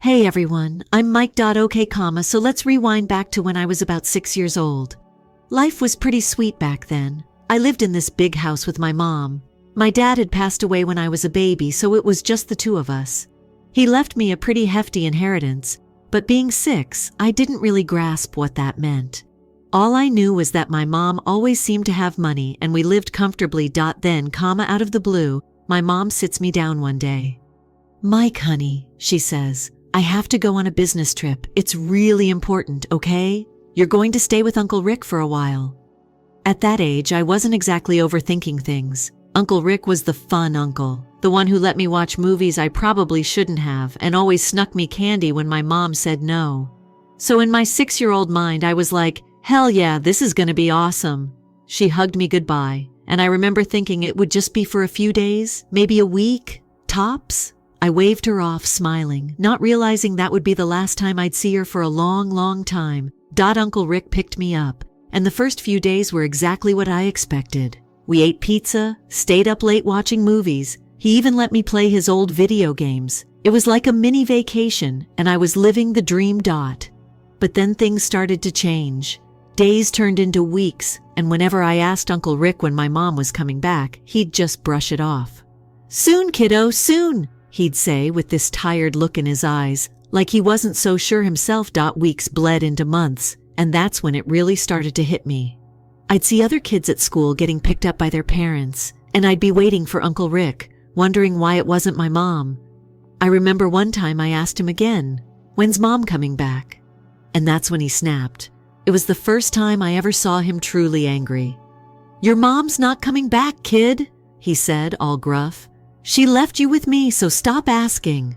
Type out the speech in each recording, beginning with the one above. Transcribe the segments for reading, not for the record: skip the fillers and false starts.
Hey everyone, I'm Mike. Okay, so let's rewind back to when I was about 6 years old. Life was pretty sweet back then. I lived in this big house with my mom. My dad had passed away when I was a baby, so it was just the two of us. He left me a pretty hefty inheritance, but being 6, I didn't really grasp what that meant. All I knew was that my mom always seemed to have money and we lived comfortably. Then, out of the blue, my mom sits me down one day. "Mike, honey," she says, "I have to go on a business trip. It's really important, okay? You're going to stay with Uncle Rick for a while." At that age, I wasn't exactly overthinking things. Uncle Rick was the fun uncle, the one who let me watch movies I probably shouldn't have and always snuck me candy when my mom said no. So in my 6-year-old mind, I was like, hell yeah, this is gonna be awesome. She hugged me goodbye, and I remember thinking it would just be for a few days, maybe a week, tops. I waved her off, smiling, not realizing that would be the last time I'd see her for a long, long time. Uncle Rick picked me up, and the first few days were exactly what I expected. We ate pizza, stayed up late watching movies. He even let me play his old video games. It was like a mini vacation, and I was living the dream. But then things started to change. Days turned into weeks, and whenever I asked Uncle Rick when my mom was coming back, he'd just brush it off. "Soon, kiddo, soon," he'd say with this tired look in his eyes, like he wasn't so sure himself. Weeks bled into months, and that's when it really started to hit me. I'd see other kids at school getting picked up by their parents, and I'd be waiting for Uncle Rick, wondering why it wasn't my mom. I remember one time I asked him again, "When's Mom coming back?" And that's when he snapped. It was the first time I ever saw him truly angry. "Your mom's not coming back, kid," he said, all gruff. "She left you with me, so stop asking."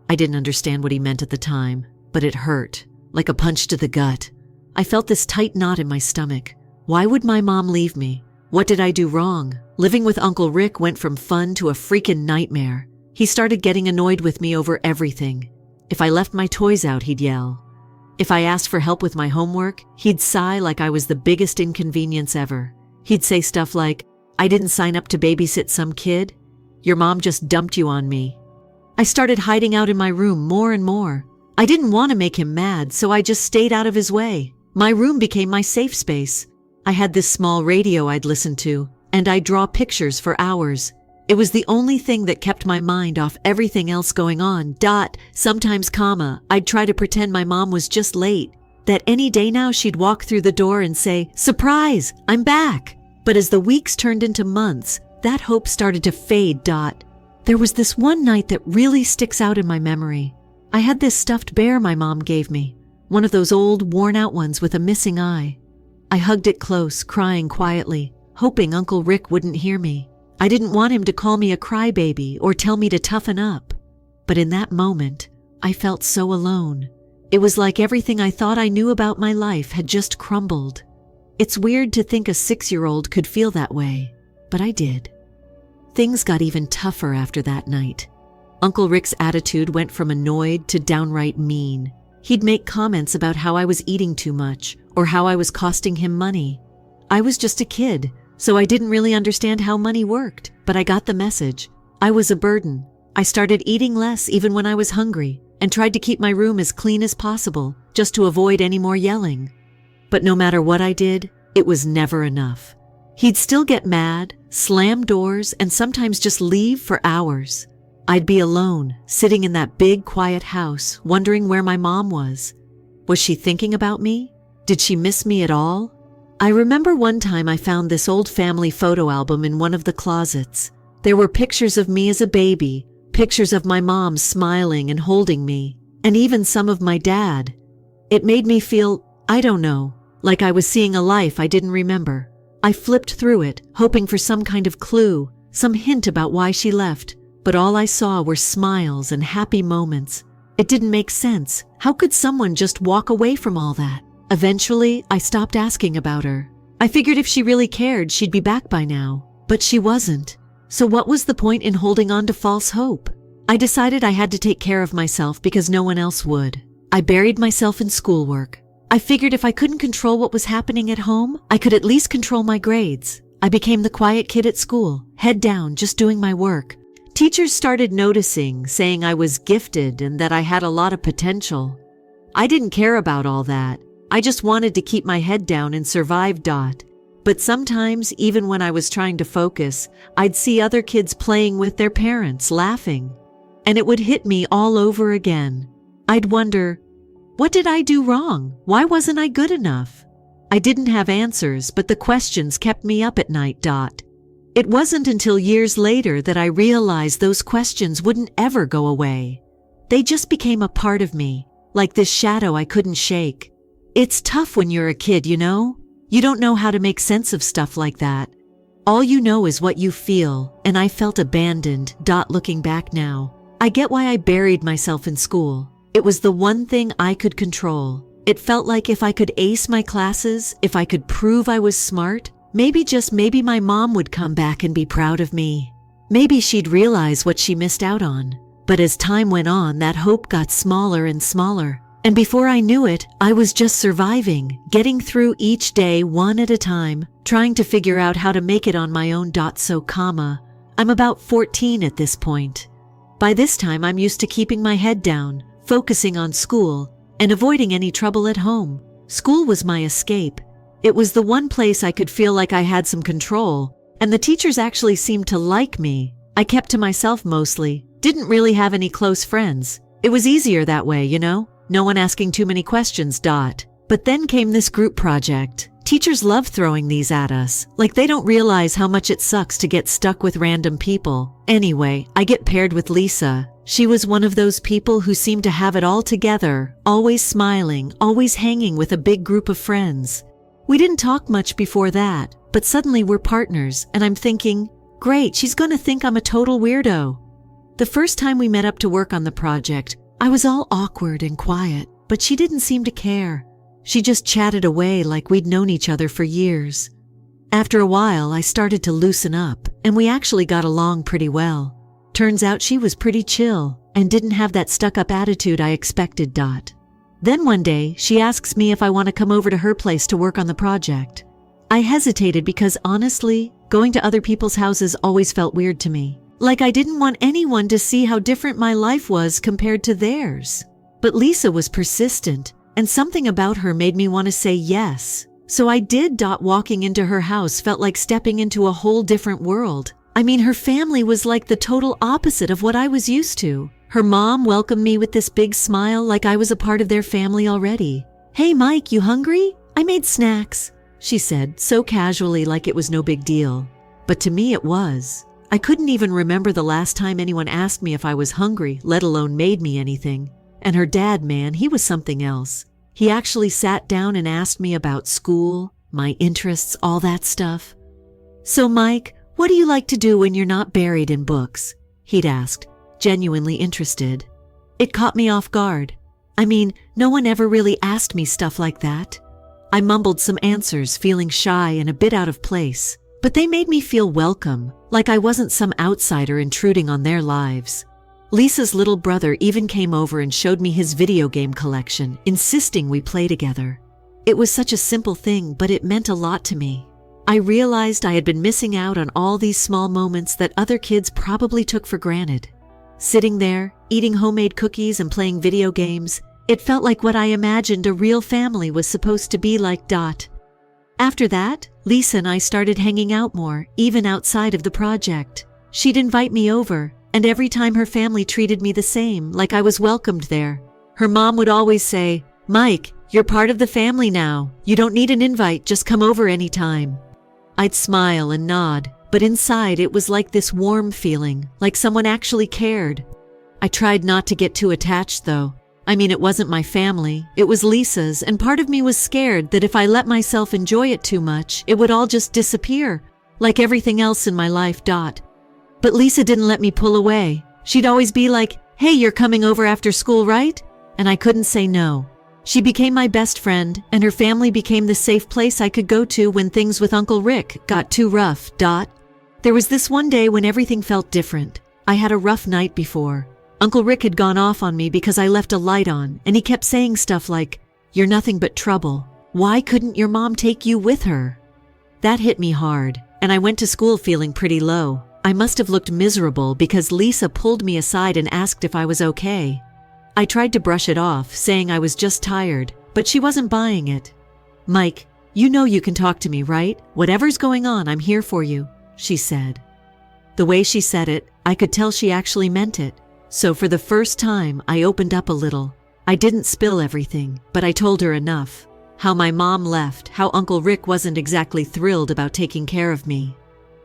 I didn't understand what he meant at the time, but it hurt, like a punch to the gut. I felt this tight knot in my stomach. Why would my mom leave me? What did I do wrong? Living with Uncle Rick went from fun to a freaking nightmare. He started getting annoyed with me over everything. If I left my toys out, he'd yell. If I asked for help with my homework, he'd sigh like I was the biggest inconvenience ever. He'd say stuff like, "I didn't sign up to babysit some kid. Your mom just dumped you on me." I started hiding out in my room more and more. I didn't want to make him mad, so I just stayed out of his way. My room became my safe space. I had this small radio I'd listen to, and I'd draw pictures for hours. It was the only thing that kept my mind off everything else going on. Sometimes, I'd try to pretend my mom was just late, that any day now she'd walk through the door and say, "Surprise, I'm back." But as the weeks turned into months, that hope started to fade. There was this one night that really sticks out in my memory. I had this stuffed bear my mom gave me, one of those old, worn-out ones with a missing eye. I hugged it close, crying quietly, hoping Uncle Rick wouldn't hear me. I didn't want him to call me a crybaby or tell me to toughen up. But in that moment, I felt so alone. It was like everything I thought I knew about my life had just crumbled. It's weird to think a 6-year-old could feel that way, but I did. Things got even tougher after that night. Uncle Rick's attitude went from annoyed to downright mean. He'd make comments about how I was eating too much or how I was costing him money. I was just a kid, so I didn't really understand how money worked, but I got the message. I was a burden. I started eating less even when I was hungry and tried to keep my room as clean as possible just to avoid any more yelling. But no matter what I did, it was never enough. He'd still get mad, slam doors, and sometimes just leave for hours. I'd be alone, sitting in that big, quiet house, wondering where my mom was. Was she thinking about me? Did she miss me at all? I remember one time I found this old family photo album in one of the closets. There were pictures of me as a baby, pictures of my mom smiling and holding me, and even some of my dad. It made me feel, I don't know, like I was seeing a life I didn't remember. I flipped through it, hoping for some kind of clue, some hint about why she left, but all I saw were smiles and happy moments. It didn't make sense. How could someone just walk away from all that? Eventually, I stopped asking about her. I figured if she really cared, she'd be back by now. But she wasn't. So what was the point in holding on to false hope? I decided I had to take care of myself because no one else would. I buried myself in schoolwork. I figured if I couldn't control what was happening at home, I could at least control my grades. I became the quiet kid at school, head down, just doing my work. Teachers started noticing, saying I was gifted and that I had a lot of potential. I didn't care about all that. I just wanted to keep my head down and survive. But sometimes, even when I was trying to focus, I'd see other kids playing with their parents, laughing. And it would hit me all over again. I'd wonder, what did I do wrong? Why wasn't I good enough? I didn't have answers, but the questions kept me up at night. It wasn't until years later that I realized those questions wouldn't ever go away. They just became a part of me, like this shadow I couldn't shake. It's tough when you're a kid, you know? You don't know how to make sense of stuff like that. All you know is what you feel, and I felt abandoned. Looking back now, I get why I buried myself in school. It was the one thing I could control. It felt like if I could ace my classes, if I could prove I was smart, maybe, just maybe, my mom would come back and be proud of me. Maybe she'd realize what she missed out on. But as time went on, that hope got smaller and smaller. And before I knew it, I was just surviving, getting through each day one at a time, trying to figure out how to make it on my own. I'm about 14 at this point. By this time, I'm used to keeping my head down, focusing on school, and avoiding any trouble at home. School was my escape. It was the one place I could feel like I had some control, and the teachers actually seemed to like me. I kept to myself mostly, didn't really have any close friends. It was easier that way, you know? No one asking too many questions. But then came this group project. Teachers love throwing these at us, like they don't realize how much it sucks to get stuck with random people. Anyway, I get paired with Lisa. She was one of those people who seemed to have it all together, always smiling, always hanging with a big group of friends. We didn't talk much before that, but suddenly we're partners, and I'm thinking, great, she's gonna think I'm a total weirdo. The first time we met up to work on the project, I was all awkward and quiet, but she didn't seem to care. She just chatted away like we'd known each other for years. After a while, I started to loosen up, and we actually got along pretty well. Turns out she was pretty chill and didn't have that stuck-up attitude I expected. Then one day, she asks me if I want to come over to her place to work on the project. I hesitated because honestly, going to other people's houses always felt weird to me. Like I didn't want anyone to see how different my life was compared to theirs. But Lisa was persistent, and something about her made me want to say yes. So I did. Walking into her house felt like stepping into a whole different world. I mean, her family was like the total opposite of what I was used to. Her mom welcomed me with this big smile like I was a part of their family already. "Hey Mike, you hungry? I made snacks," she said, so casually like it was no big deal. But to me it was. I couldn't even remember the last time anyone asked me if I was hungry, let alone made me anything. And her dad, man, he was something else. He actually sat down and asked me about school, my interests, all that stuff. "So Mike, what do you like to do when you're not buried in books?" he'd asked, genuinely interested. It caught me off guard. I mean, no one ever really asked me stuff like that. I mumbled some answers, feeling shy and a bit out of place. But they made me feel welcome, like I wasn't some outsider intruding on their lives. Lisa's little brother even came over and showed me his video game collection, insisting we play together. It was such a simple thing, but it meant a lot to me. I realized I had been missing out on all these small moments that other kids probably took for granted. Sitting there, eating homemade cookies and playing video games, it felt like what I imagined a real family was supposed to be like. After that, Lisa and I started hanging out more, even outside of the project. She'd invite me over, and every time her family treated me the same, like I was welcomed there. Her mom would always say, "Mike, you're part of the family now. You don't need an invite, just come over anytime." I'd smile and nod, but inside it was like this warm feeling, like someone actually cared. I tried not to get too attached though. I mean, it wasn't my family, it was Lisa's, and part of me was scared that if I let myself enjoy it too much, it would all just disappear, like everything else in my life. But Lisa didn't let me pull away. She'd always be like, "Hey, you're coming over after school, right?" And I couldn't say no. She became my best friend, and her family became the safe place I could go to when things with Uncle Rick got too rough. There was this one day when everything felt different. I had a rough night before. Uncle Rick had gone off on me because I left a light on, and he kept saying stuff like, "You're nothing but trouble. Why couldn't your mom take you with her?" That hit me hard, and I went to school feeling pretty low. I must have looked miserable because Lisa pulled me aside and asked if I was okay. I tried to brush it off, saying I was just tired, but she wasn't buying it. "Mike, you know you can talk to me, right? Whatever's going on, I'm here for you," she said. The way she said it, I could tell she actually meant it. So for the first time, I opened up a little. I didn't spill everything, but I told her enough. How my mom left, how Uncle Rick wasn't exactly thrilled about taking care of me.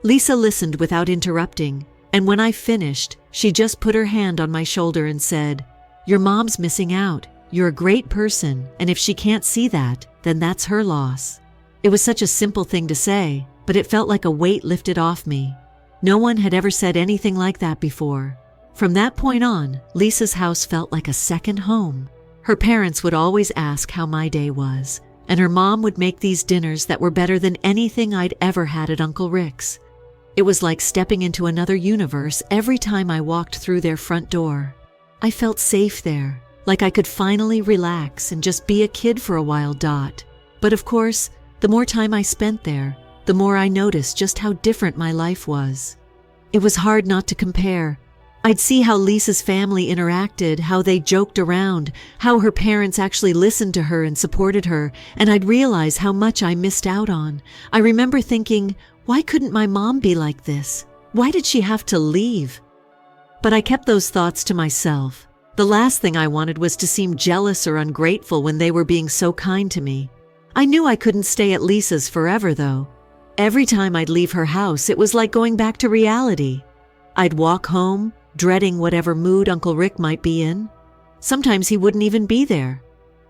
Lisa listened without interrupting, and when I finished, she just put her hand on my shoulder and said, "Your mom's missing out. You're a great person, and if she can't see that, then that's her loss." It was such a simple thing to say, but it felt like a weight lifted off me. No one had ever said anything like that before. From that point on, Lisa's house felt like a second home. Her parents would always ask how my day was, and her mom would make these dinners that were better than anything I'd ever had at Uncle Rick's. It was like stepping into another universe every time I walked through their front door. I felt safe there, like I could finally relax and just be a kid for a while. But of course, the more time I spent there, the more I noticed just how different my life was. It was hard not to compare. I'd see how Lisa's family interacted, how they joked around, how her parents actually listened to her and supported her, and I'd realize how much I missed out on. I remember thinking, why couldn't my mom be like this? Why did she have to leave? But I kept those thoughts to myself. The last thing I wanted was to seem jealous or ungrateful when they were being so kind to me. I knew I couldn't stay at Lisa's forever, though. Every time I'd leave her house, it was like going back to reality. I'd walk home, dreading whatever mood Uncle Rick might be in. Sometimes he wouldn't even be there.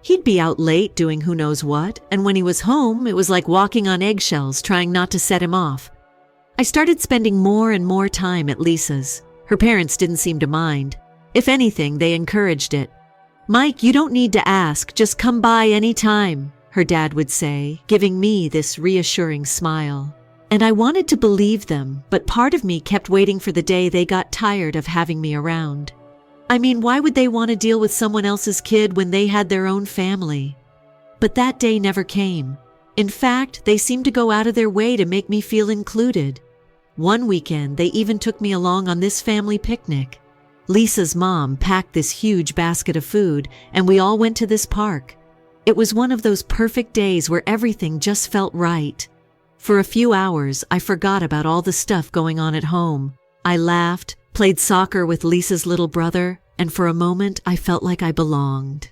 He'd be out late doing who knows what, and when he was home, it was like walking on eggshells trying not to set him off. I started spending more and more time at Lisa's. Her parents didn't seem to mind. If anything, they encouraged it. "Mike, you don't need to ask, just come by any time," her dad would say, giving me this reassuring smile. And I wanted to believe them, but part of me kept waiting for the day they got tired of having me around. I mean, why would they want to deal with someone else's kid when they had their own family? But that day never came. In fact, they seemed to go out of their way to make me feel included. One weekend, they even took me along on this family picnic. Lisa's mom packed this huge basket of food, and we all went to this park. It was one of those perfect days where everything just felt right. For a few hours, I forgot about all the stuff going on at home. I laughed, played soccer with Lisa's little brother, and for a moment I felt like I belonged.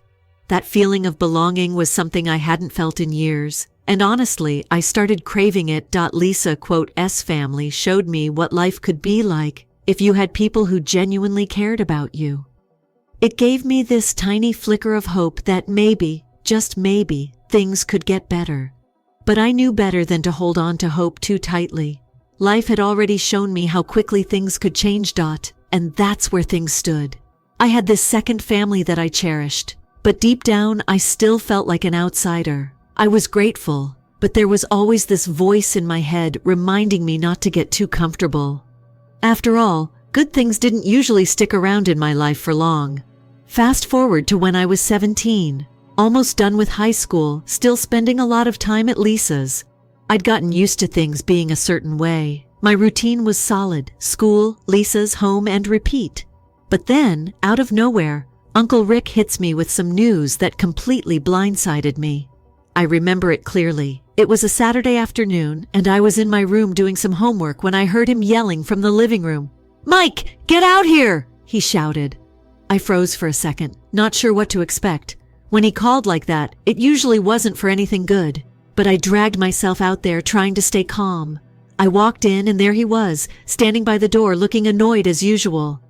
That feeling of belonging was something I hadn't felt in years, and honestly, I started craving it. Lisa, S family, showed me what life could be like if you had people who genuinely cared about you. It gave me this tiny flicker of hope that maybe, just maybe, things could get better. But I knew better than to hold on to hope too tightly. Life had already shown me how quickly things could change. And that's where things stood. I had this second family that I cherished, but deep down I still felt like an outsider. I was grateful, but there was always this voice in my head reminding me not to get too comfortable. After all, good things didn't usually stick around in my life for long. Fast forward to when I was 17. Almost done with high school, still spending a lot of time at Lisa's. I'd gotten used to things being a certain way. My routine was solid: school, Lisa's, home, and repeat. But then, out of nowhere, Uncle Rick hits me with some news that completely blindsided me. I remember it clearly. It was a Saturday afternoon, and I was in my room doing some homework when I heard him yelling from the living room. "Mike, get out here!" he shouted. I froze for a second, not sure what to expect. When he called like that, it usually wasn't for anything good. But I dragged myself out there trying to stay calm. I walked in and there he was, standing by the door looking annoyed as usual.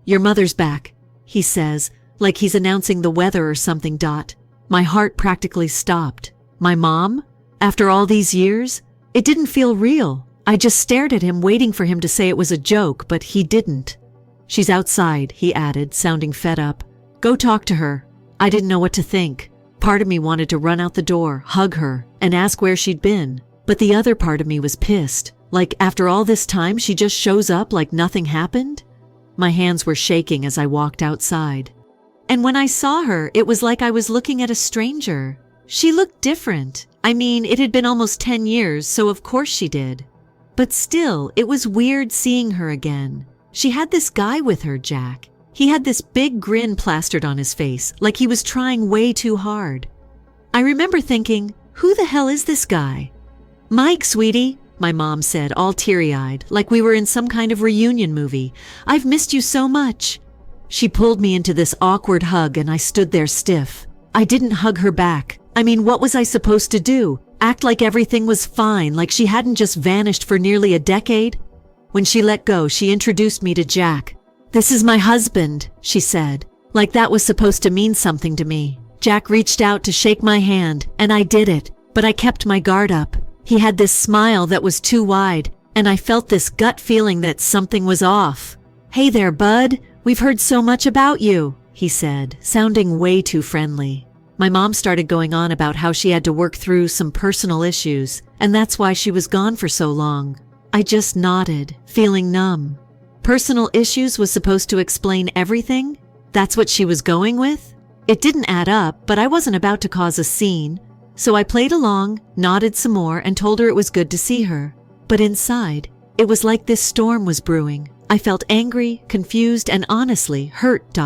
"Your mother's back," he says, like he's announcing the weather or something. My heart practically stopped. My mom? After all these years? It didn't feel real. I just stared at him waiting for him to say it was a joke, but he didn't. "She's outside," he added, sounding fed up. "Go talk to her." I didn't know what to think. Part of me wanted to run out the door, hug her, and ask where she'd been. But the other part of me was pissed. Like, after all this time, she just shows up like nothing happened? My hands were shaking as I walked outside. And when I saw her, it was like I was looking at a stranger. She looked different. I mean, it had been almost 10 years, so of course she did. But still, it was weird seeing her again. She had this guy with her, Jack. He had this big grin plastered on his face, like he was trying way too hard. I remember thinking, who the hell is this guy? Mike, sweetie, my mom said, all teary-eyed, like we were in some kind of reunion movie. I've missed you so much. She pulled me into this awkward hug and I stood there stiff. I didn't hug her back. I mean, what was I supposed to do? Act like everything was fine, like she hadn't just vanished for nearly a decade? When she let go, she introduced me to Jack. "This is my husband," she said, like that was supposed to mean something to me. Jack reached out to shake my hand, and I did it, but I kept my guard up. He had this smile that was too wide, and I felt this gut feeling that something was off. "Hey there, bud. We've heard so much about you," he said, sounding way too friendly. My mom started going on about how she had to work through some personal issues, and that's why she was gone for so long. I just nodded, feeling numb. Personal issues was supposed to explain everything? That's what she was going with? It didn't add up, but I wasn't about to cause a scene. So I played along, nodded some more, and told her it was good to see her. But inside, it was like this storm was brewing. I felt angry, confused, and honestly hurt.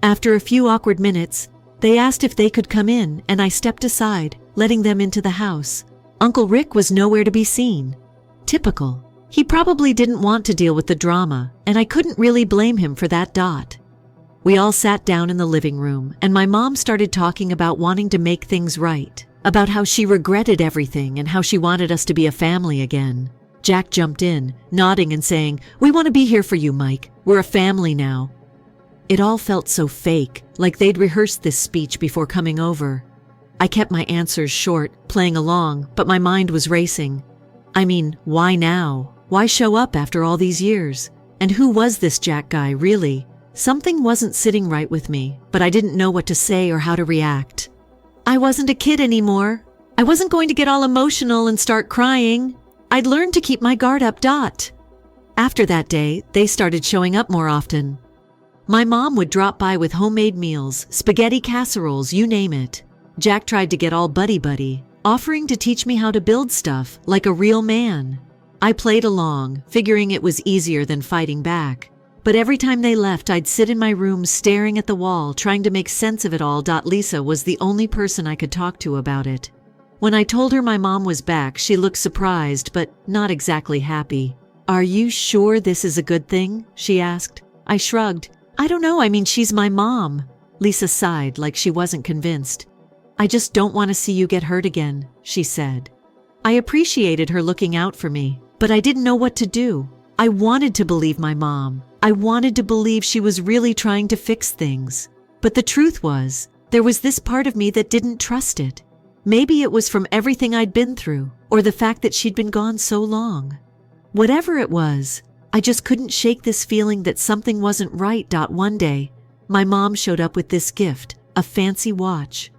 After a few awkward minutes, they asked if they could come in, and I stepped aside, letting them into the house. Uncle Rick was nowhere to be seen. Typical. He probably didn't want to deal with the drama, and I couldn't really blame him for that. We all sat down in the living room, and my mom started talking about wanting to make things right, about how she regretted everything and how she wanted us to be a family again. Jack jumped in, nodding and saying, "We want to be here for you, Mike. We're a family now." It all felt so fake, like they'd rehearsed this speech before coming over. I kept my answers short, playing along, but my mind was racing. I mean, why now? Why show up after all these years? And who was this Jack guy, really? Something wasn't sitting right with me, but I didn't know what to say or how to react. I wasn't a kid anymore. I wasn't going to get all emotional and start crying. I'd learned to keep my guard up. After that day, they started showing up more often. My mom would drop by with homemade meals, spaghetti casseroles, you name it. Jack tried to get all buddy-buddy, offering to teach me how to build stuff like a real man. I played along, figuring it was easier than fighting back. But every time they left, I'd sit in my room staring at the wall, trying to make sense of it all. Lisa was the only person I could talk to about it. When I told her my mom was back, she looked surprised, but not exactly happy. "Are you sure this is a good thing?" she asked. I shrugged. "I don't know, I mean, she's my mom." Lisa sighed like she wasn't convinced. "I just don't want to see you get hurt again," she said. I appreciated her looking out for me, but I didn't know what to do. I wanted to believe my mom. I wanted to believe she was really trying to fix things. But the truth was, there was this part of me that didn't trust it. Maybe it was from everything I'd been through, or the fact that she'd been gone so long. Whatever it was, I just couldn't shake this feeling that something wasn't right. One day, my mom showed up with this gift, a fancy watch.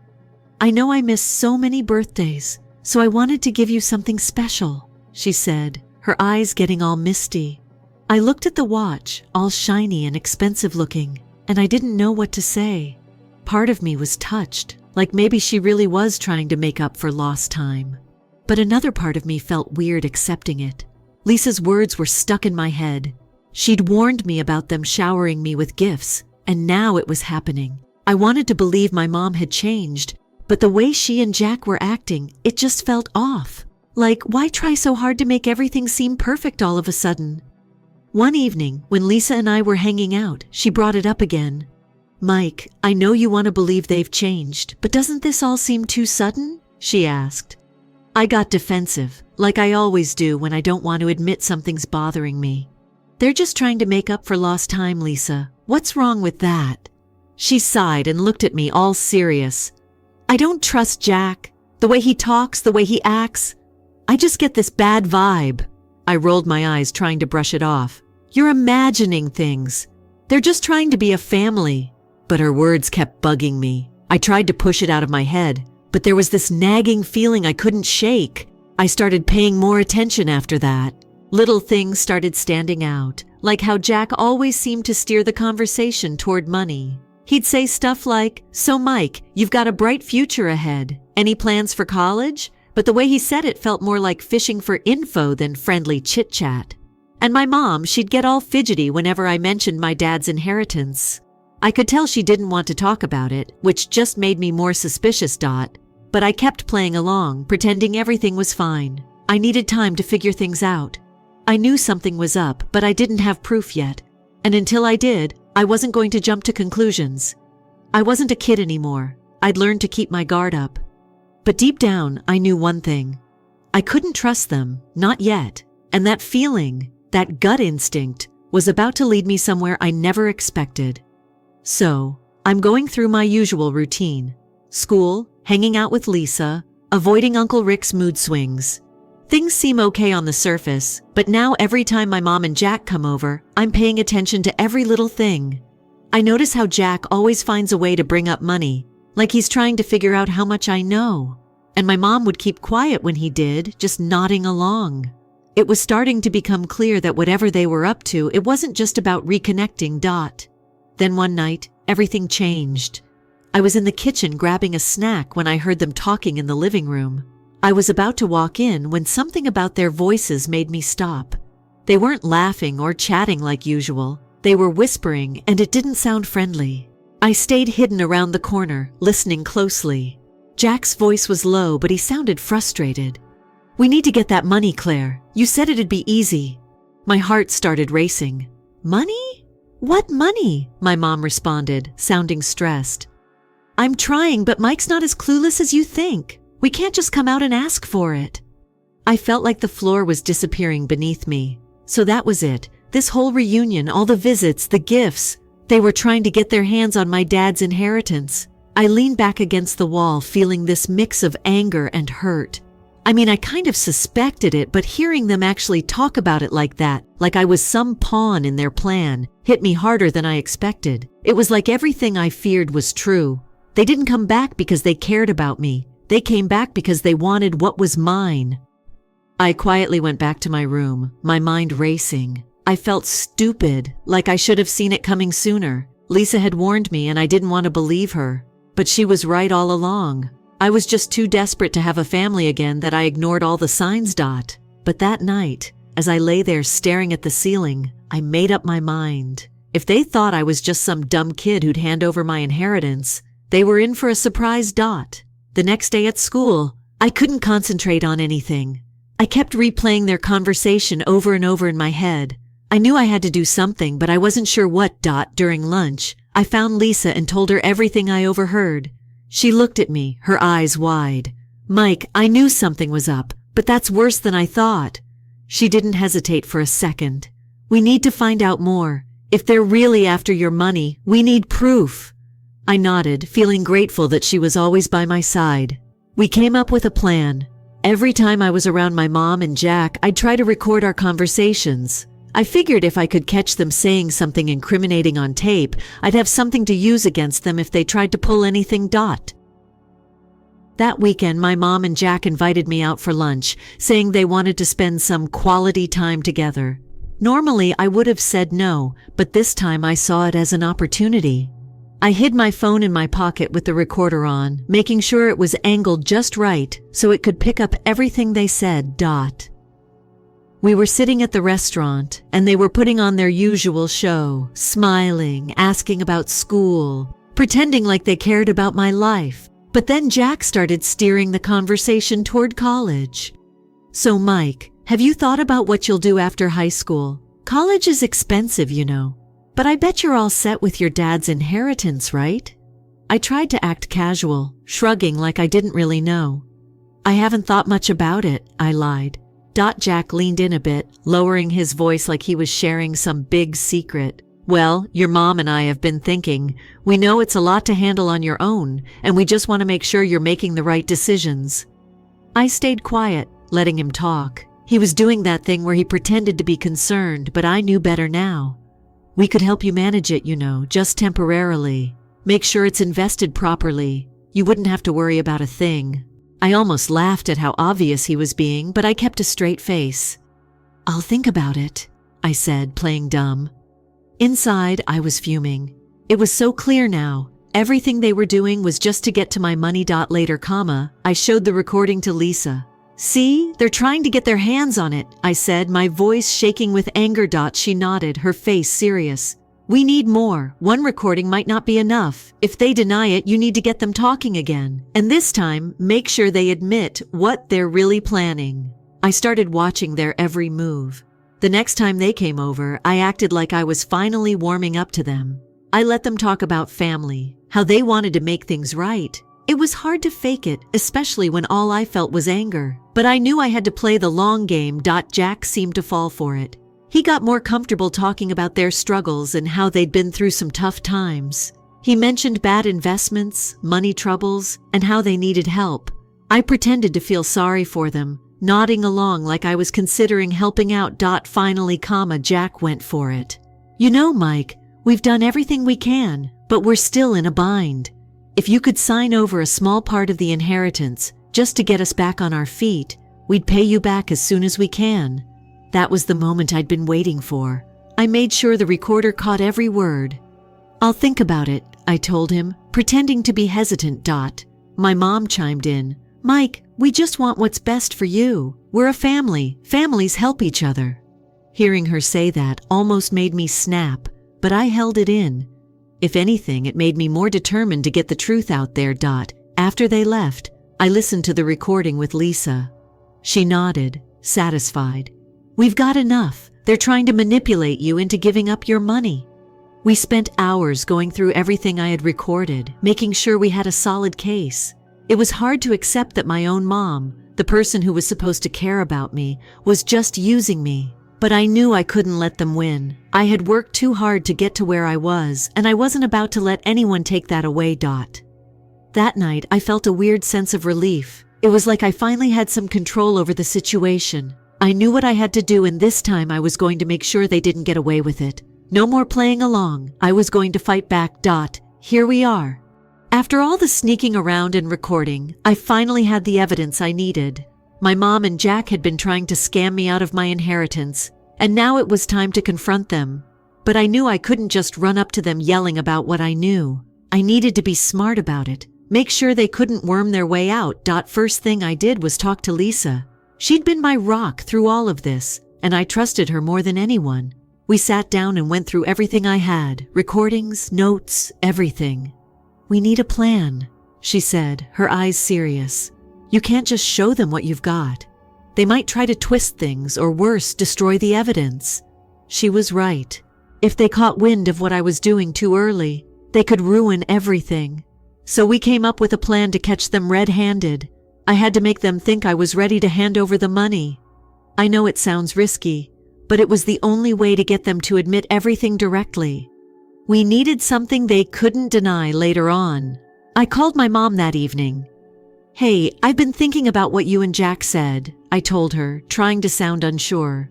"I know I missed so many birthdays, so I wanted to give you something special," she said, her eyes getting all misty. I looked at the watch, all shiny and expensive looking, and I didn't know what to say. Part of me was touched, like maybe she really was trying to make up for lost time. But another part of me felt weird accepting it. Lisa's words were stuck in my head. She'd warned me about them showering me with gifts, and now it was happening. I wanted to believe my mom had changed, but the way she and Jack were acting, it just felt off. Like, why try so hard to make everything seem perfect all of a sudden? One evening, when Lisa and I were hanging out, she brought it up again. "Mike, I know you want to believe they've changed, but doesn't this all seem too sudden?" she asked. I got defensive, like I always do when I don't want to admit something's bothering me. "They're just trying to make up for lost time, Lisa. What's wrong with that?" She sighed and looked at me all serious. "I don't trust Jack. The way he talks, the way he acts. I just get this bad vibe." I rolled my eyes, trying to brush it off. "You're imagining things. They're just trying to be a family." But her words kept bugging me. I tried to push it out of my head, but there was this nagging feeling I couldn't shake. I started paying more attention after that. Little things started standing out, like how Jack always seemed to steer the conversation toward money. He'd say stuff like, "So Mike, you've got a bright future ahead. Any plans for college? but the way he said it felt more like fishing for info than friendly chit-chat. And my mom, she'd get all fidgety whenever I mentioned my dad's inheritance. I could tell she didn't want to talk about it, which just made me more suspicious. But I kept playing along, pretending everything was fine. I needed time to figure things out. I knew something was up, but I didn't have proof yet. And until I did, I wasn't going to jump to conclusions. I wasn't a kid anymore. I'd learned to keep my guard up. But deep down, I knew one thing. I couldn't trust them, not yet. And that feeling, that gut instinct, was about to lead me somewhere I never expected. So, I'm going through my usual routine. School, hanging out with Lisa, avoiding Uncle Rick's mood swings. Things seem okay on the surface, but now every time my mom and Jack come over, I'm paying attention to every little thing. I notice how Jack always finds a way to bring up money, like he's trying to figure out how much I know. And my mom would keep quiet when he did, just nodding along. It was starting to become clear that whatever they were up to, it wasn't just about reconnecting. Then one night, everything changed. I was in the kitchen grabbing a snack when I heard them talking in the living room. I was about to walk in when something about their voices made me stop. They weren't laughing or chatting like usual. They were whispering, and it didn't sound friendly. I stayed hidden around the corner, listening closely. Jack's voice was low, but he sounded frustrated. "We need to get that money, Claire. You said it'd be easy." My heart started racing. "Money? What money?" my mom responded, sounding stressed. "I'm trying, but Mike's not as clueless as you think. We can't just come out and ask for it." I felt like the floor was disappearing beneath me. So that was it. This whole reunion, all the visits, the gifts. They were trying to get their hands on my dad's inheritance. I leaned back against the wall, feeling this mix of anger and hurt. I mean, I kind of suspected it, but hearing them actually talk about it like that, like I was some pawn in their plan, hit me harder than I expected. It was like everything I feared was true. They didn't come back because they cared about me. They came back because they wanted what was mine. I quietly went back to my room, my mind racing. I felt stupid, like I should have seen it coming sooner. Lisa had warned me and I didn't want to believe her. But she was right all along. I was just too desperate to have a family again that I ignored all the signs. But that night, as I lay there staring at the ceiling, I made up my mind. If they thought I was just some dumb kid who'd hand over my inheritance, they were in for a surprise. The next day at school, I couldn't concentrate on anything. I kept replaying their conversation over and over in my head. I knew I had to do something, but I wasn't sure what. During lunch, I found Lisa and told her everything I overheard. She looked at me, her eyes wide. "Mike, I knew something was up, but that's worse than I thought." She didn't hesitate for a second. "We need to find out more. If they're really after your money, we need proof." I nodded, feeling grateful that she was always by my side. We came up with a plan. Every time I was around my mom and Jack, I'd try to record our conversations. I figured if I could catch them saying something incriminating on tape, I'd have something to use against them if they tried to pull anything. That weekend, my mom and Jack invited me out for lunch, saying they wanted to spend some quality time together. Normally, I would have said no, but this time I saw it as an opportunity. I hid my phone in my pocket with the recorder on, making sure it was angled just right so it could pick up everything they said. We were sitting at the restaurant, and they were putting on their usual show, smiling, asking about school, pretending like they cared about my life. But then Jack started steering the conversation toward college. "So Mike, have you thought about what you'll do after high school? College is expensive, you know. But I bet you're all set with your dad's inheritance, right?" I tried to act casual, shrugging like I didn't really know. "I haven't thought much about it," I lied. Jack leaned in a bit, lowering his voice like he was sharing some big secret. "Well, your mom and I have been thinking. We know it's a lot to handle on your own, and we just want to make sure you're making the right decisions." I stayed quiet, letting him talk. He was doing that thing where he pretended to be concerned, but I knew better now. "We could help you manage it, you know, just temporarily. Make sure it's invested properly. You wouldn't have to worry about a thing." I almost laughed at how obvious he was being, but I kept a straight face. "I'll think about it," I said, playing dumb. Inside, I was fuming. It was so clear now. Everything they were doing was just to get to my money. Later, I showed the recording to Lisa. See, they're trying to get their hands on it, I said, my voice shaking with anger. She nodded, her face serious. We need more. One recording might not be enough. If they deny it, you need to get them talking again. And this time, make sure they admit what they're really planning. I started watching their every move. The next time they came over, I acted like I was finally warming up to them. I let them talk about family, how they wanted to make things right. It was hard to fake it, especially when all I felt was anger. But I knew I had to play the long game. Jack seemed to fall for it. He got more comfortable talking about their struggles and how they'd been through some tough times. He mentioned bad investments, money troubles, and how they needed help. I pretended to feel sorry for them, nodding along like I was considering helping out. Finally, Jack went for it. You know, Mike, we've done everything we can, but we're still in a bind. If you could sign over a small part of the inheritance just to get us back on our feet, we'd pay you back as soon as we can. That was the moment I'd been waiting for. I made sure the recorder caught every word. I'll think about it, I told him, pretending to be hesitant. My mom chimed in. Mike, we just want what's best for you. We're a family. Families help each other. Hearing her say that almost made me snap, but I held it in. If anything, it made me more determined to get the truth out there. After they left, I listened to the recording with Lisa. She nodded, satisfied. We've got enough. They're trying to manipulate you into giving up your money. We spent hours going through everything I had recorded, making sure we had a solid case. It was hard to accept that my own mom, the person who was supposed to care about me, was just using me. But I knew I couldn't let them win. I had worked too hard to get to where I was, and I wasn't about to let anyone take that away. That night, I felt a weird sense of relief. It was like I finally had some control over the situation. I knew what I had to do, and this time I was going to make sure they didn't get away with it. No more playing along. I was going to fight back. Here we are. After all the sneaking around and recording, I finally had the evidence I needed. My mom and Jack had been trying to scam me out of my inheritance, and now it was time to confront them. But I knew I couldn't just run up to them yelling about what I knew. I needed to be smart about it, make sure they couldn't worm their way out. First thing I did was talk to Lisa. She'd been my rock through all of this, and I trusted her more than anyone. We sat down and went through everything I had, recordings, notes, everything. We need a plan, she said, her eyes serious. You can't just show them what you've got. They might try to twist things, or worse, destroy the evidence. She was right. If they caught wind of what I was doing too early, they could ruin everything. So we came up with a plan to catch them red-handed. I had to make them think I was ready to hand over the money. I know it sounds risky, but it was the only way to get them to admit everything directly. We needed something they couldn't deny later on. I called my mom that evening. Hey, I've been thinking about what you and Jack said, I told her, trying to sound unsure.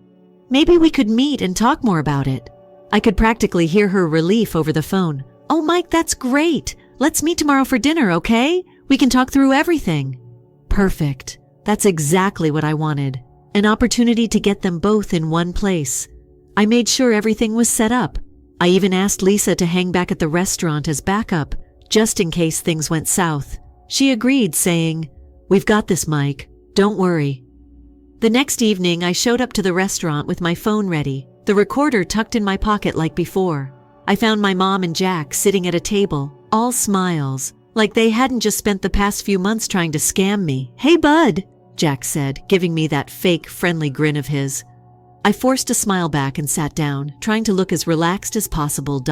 Maybe we could meet and talk more about it. I could practically hear her relief over the phone. Oh, Mike, that's great. Let's meet tomorrow for dinner, okay? We can talk through everything. Perfect. That's exactly what I wanted. An opportunity to get them both in one place. I made sure everything was set up. I even asked Lisa to hang back at the restaurant as backup, just in case things went south. She agreed, saying, We've got this, Mike. Don't worry. The next evening, I showed up to the restaurant with my phone ready, the recorder tucked in my pocket like before. I found my mom and Jack sitting at a table, all smiles, like they hadn't just spent the past few months trying to scam me. Hey, bud, Jack said, giving me that fake, friendly grin of his. I forced a smile back and sat down, trying to look as relaxed as possible.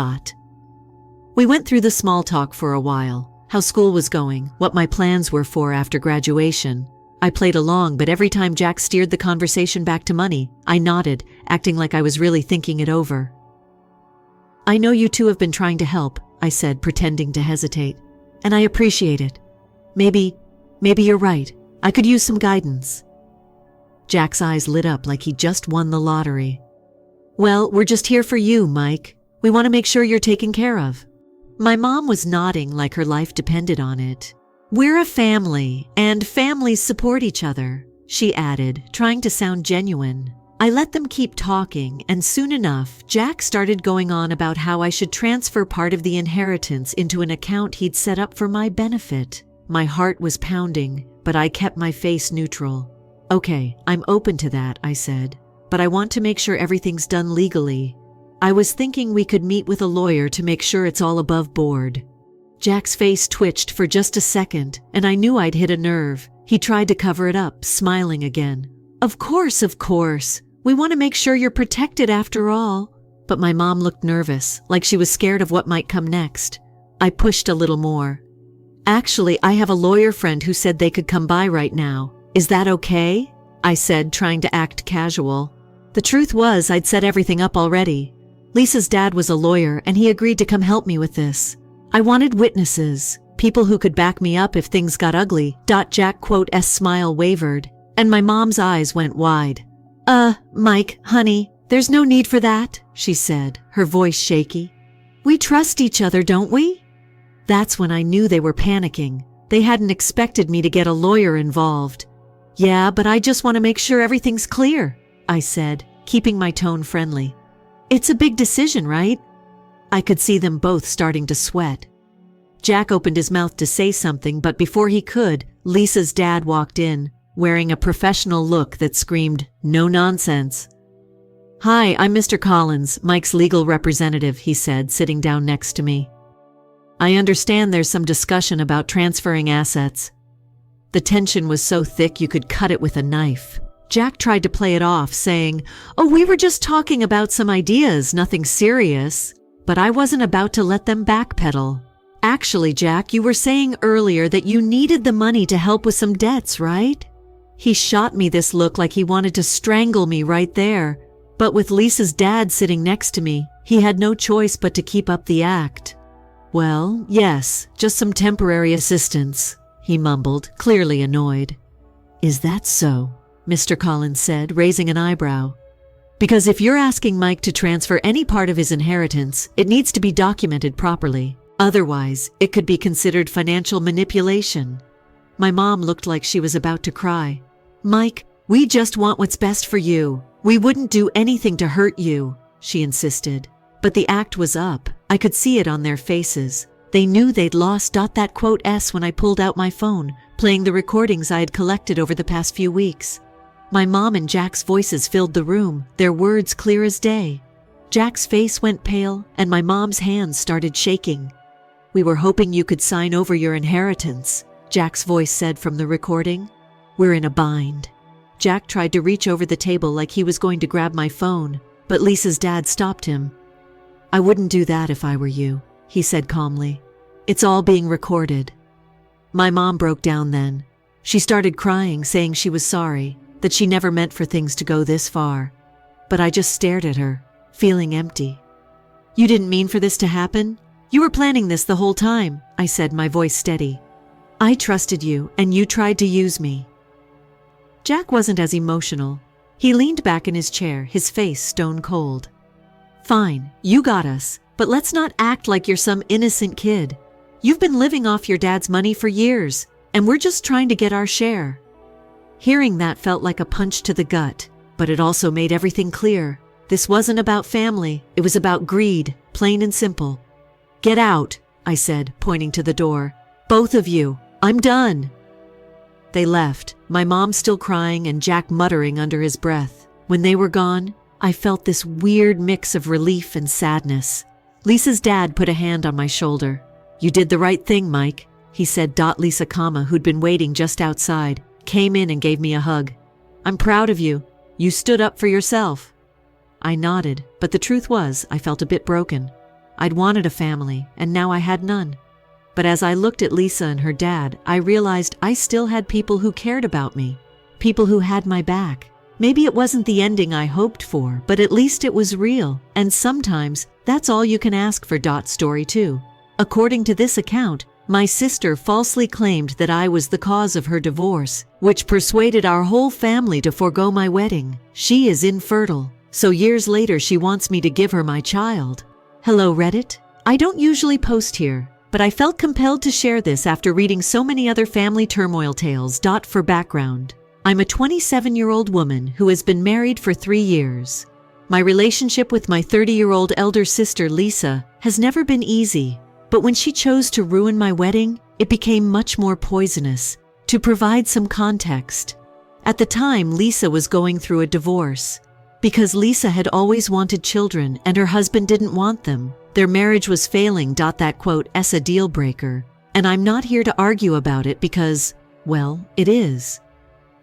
We went through the small talk for a while, how school was going, what my plans were for after graduation. I played along, but every time Jack steered the conversation back to money, I nodded, acting like I was really thinking it over. I know you two have been trying to help, I said, pretending to hesitate. And I appreciate it. Maybe you're right. I could use some guidance. Jack's eyes lit up like he just won the lottery. Well, we're just here for you, Mike. We want to make sure you're taken care of. My mom was nodding like her life depended on it. We're a family, and families support each other, she added, trying to sound genuine. I let them keep talking, and soon enough, Jack started going on about how I should transfer part of the inheritance into an account he'd set up for my benefit. My heart was pounding, but I kept my face neutral. "Okay, I'm open to that," I said, "but I want to make sure everything's done legally. I was thinking we could meet with a lawyer to make sure it's all above board." Jack's face twitched for just a second, and I knew I'd hit a nerve. He tried to cover it up, smiling again. Of course. We want to make sure you're protected after all." But my mom looked nervous, like she was scared of what might come next. I pushed a little more. "Actually, I have a lawyer friend who said they could come by right now. Is that okay?" I said, trying to act casual. The truth was, I'd set everything up already. Lisa's dad was a lawyer, and he agreed to come help me with this. I wanted witnesses, people who could back me up if things got ugly. Jack's smile wavered, and my mom's eyes went wide. Mike, honey, there's no need for that," she said, her voice shaky. "We trust each other, don't we?" That's when I knew they were panicking. They hadn't expected me to get a lawyer involved. "Yeah, but I just want to make sure everything's clear," I said, keeping my tone friendly. "It's a big decision, right?" I could see them both starting to sweat. Jack opened his mouth to say something, but before he could, Lisa's dad walked in, wearing a professional look that screamed, "No nonsense." "Hi, I'm Mr. Collins, Mike's legal representative," he said, sitting down next to me. "I understand there's some discussion about transferring assets." The tension was so thick you could cut it with a knife. Jack tried to play it off, saying, "Oh, we were just talking about some ideas, nothing serious." But I wasn't about to let them backpedal. "Actually, Jack, you were saying earlier that you needed the money to help with some debts, right?" He shot me this look like he wanted to strangle me right there. But with Lisa's dad sitting next to me, he had no choice but to keep up the act. "Well, yes, just some temporary assistance," he mumbled, clearly annoyed. "Is that so?" Mr. Collins said, raising an eyebrow. "Because if you're asking Mike to transfer any part of his inheritance, it needs to be documented properly. Otherwise, it could be considered financial manipulation." My mom looked like she was about to cry. "Mike, we just want what's best for you. We wouldn't do anything to hurt you," she insisted. But the act was up. I could see it on their faces. They knew they'd lost .S when I pulled out my phone, playing the recordings I had collected over the past few weeks. My mom and Jack's voices filled the room, their words clear as day. Jack's face went pale, and my mom's hands started shaking. "We were hoping you could sign over your inheritance," Jack's voice said from the recording. "We're in a bind." Jack tried to reach over the table like he was going to grab my phone, but Lisa's dad stopped him. "I wouldn't do that if I were you," he said calmly. "It's all being recorded." My mom broke down then. She started crying, saying she was sorry, that she never meant for things to go this far. But I just stared at her, feeling empty. "You didn't mean for this to happen? You were planning this the whole time," I said, my voice steady. "I trusted you, and you tried to use me." Jack wasn't as emotional. He leaned back in his chair, his face stone cold. "Fine, you got us, but let's not act like you're some innocent kid. You've been living off your dad's money for years, and we're just trying to get our share." Hearing that felt like a punch to the gut, but it also made everything clear. This wasn't about family, it was about greed, plain and simple. "Get out," I said, pointing to the door. "Both of you, I'm done." They left, my mom still crying and Jack muttering under his breath. When they were gone, I felt this weird mix of relief and sadness. Lisa's dad put a hand on my shoulder. "You did the right thing, Mike," he said. Lisa, who'd been waiting just outside, came in and gave me a hug. "I'm proud of you. You stood up for yourself." I nodded, but the truth was, I felt a bit broken. I'd wanted a family, and now I had none. But as I looked at Lisa and her dad, I realized I still had people who cared about me, people who had my back. Maybe it wasn't the ending I hoped for, but at least it was real, and sometimes that's all you can ask for. Story 2. According to this account, my sister falsely claimed that I was the cause of her divorce, which persuaded our whole family to forego my wedding. She is infertile, so years later she wants me to give her my child. Hello, Reddit. I don't usually post here, but I felt compelled to share this after reading so many other family turmoil tales. For background, I'm a 27-year-old woman who has been married for 3 years. My relationship with my 30-year-old elder sister, Lisa, has never been easy, but when she chose to ruin my wedding, it became much more poisonous. To provide some context, at the time, Lisa was going through a divorce. Because Lisa had always wanted children and her husband didn't want them, their marriage was failing. That quote is a deal breaker. And I'm not here to argue about it because, well, it is.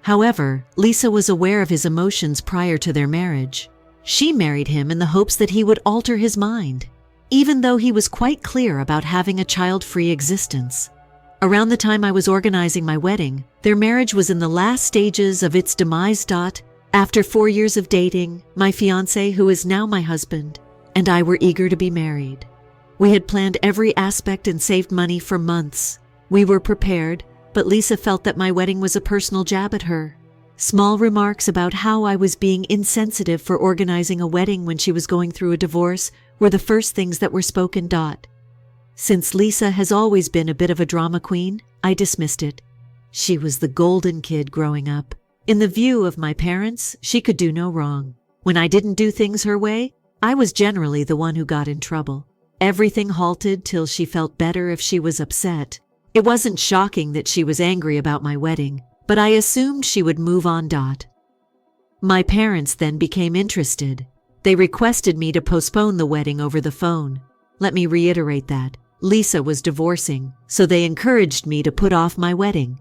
However, Lisa was aware of his emotions prior to their marriage. She married him in the hopes that he would alter his mind, even though he was quite clear about having a child-free existence. Around the time I was organizing my wedding, their marriage was in the last stages of its demise. After 4 years of dating, my fiancé, who is now my husband, and I were eager to be married. We had planned every aspect and saved money for months. We were prepared, but Lisa felt that my wedding was a personal jab at her. Small remarks about how I was being insensitive for organizing a wedding when she was going through a divorce were the first things that were spoken. Since Lisa has always been a bit of a drama queen, I dismissed it. She was the golden kid growing up. In the view of my parents, she could do no wrong. When I didn't do things her way, I was generally the one who got in trouble. Everything halted till she felt better if she was upset. It wasn't shocking that she was angry about my wedding, but I assumed she would move on. My parents then became interested. They requested me to postpone the wedding over the phone. Let me reiterate that. Lisa was divorcing, so they encouraged me to put off my wedding.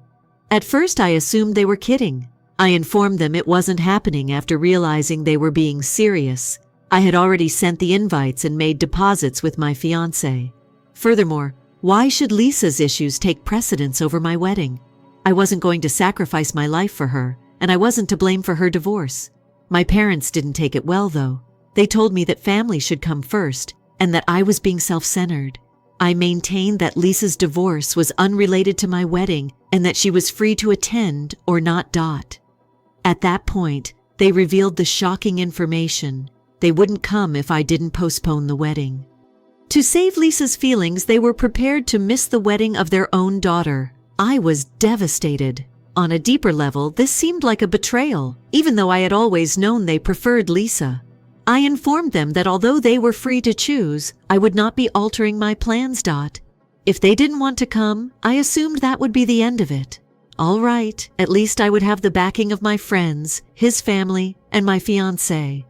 At first I assumed they were kidding. I informed them it wasn't happening after realizing they were being serious. I had already sent the invites and made deposits with my fiancé. Furthermore, why should Lisa's issues take precedence over my wedding? I wasn't going to sacrifice my life for her, and I wasn't to blame for her divorce. My parents didn't take it well, though. They told me that family should come first, and that I was being self-centered. I maintained that Lisa's divorce was unrelated to my wedding and that she was free to attend or not. At that point, they revealed the shocking information. They wouldn't come if I didn't postpone the wedding. To save Lisa's feelings, they were prepared to miss the wedding of their own daughter. I was devastated. On a deeper level, this seemed like a betrayal, even though I had always known they preferred Lisa. I informed them that although they were free to choose, I would not be altering my plans. If they didn't want to come, I assumed that would be the end of it. All right, at least I would have the backing of my friends, his family, and my fiancé.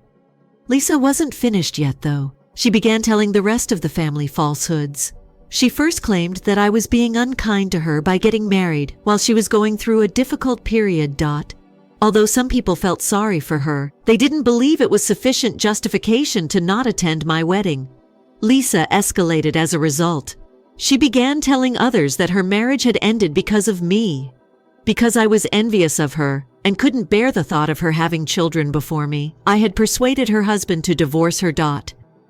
Lisa wasn't finished yet, though. She began telling the rest of the family falsehoods. She first claimed that I was being unkind to her by getting married while she was going through a difficult period. Although some people felt sorry for her, they didn't believe it was sufficient justification to not attend my wedding. Lisa escalated as a result. She began telling others that her marriage had ended because of me. Because I was envious of her and couldn't bear the thought of her having children before me, I had persuaded her husband to divorce her.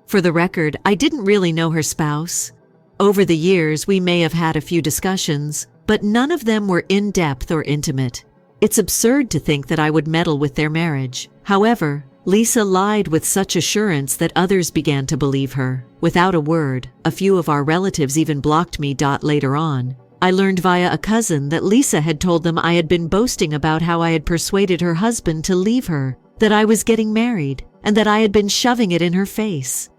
For the record, I didn't really know her spouse. Over the years, we may have had a few discussions, but none of them were in-depth or intimate. It's absurd to think that I would meddle with their marriage. However, Lisa lied with such assurance that others began to believe her. Without a word, a few of our relatives even blocked me. Later on, I learned via a cousin that Lisa had told them I had been boasting about how I had persuaded her husband to leave her, that I was getting married, and that I had been shoving it in her face.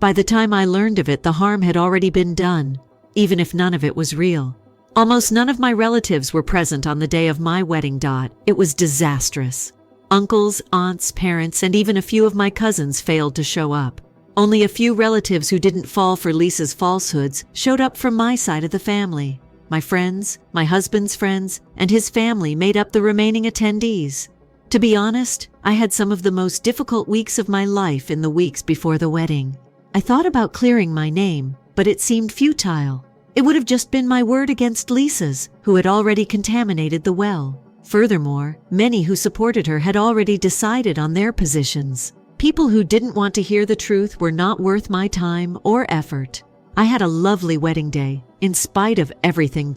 By the time I learned of it, the harm had already been done, even if none of it was real. Almost none of my relatives were present on the day of my wedding. It was disastrous. Uncles, aunts, parents, and even a few of my cousins failed to show up. Only a few relatives who didn't fall for Lisa's falsehoods showed up from my side of the family. My friends, my husband's friends, and his family made up the remaining attendees. To be honest, I had some of the most difficult weeks of my life in the weeks before the wedding. I thought about clearing my name, but it seemed futile. It would have just been my word against Lisa's, who had already contaminated the well. Furthermore, many who supported her had already decided on their positions. People who didn't want to hear the truth were not worth my time or effort. I had a lovely wedding day, in spite of everything.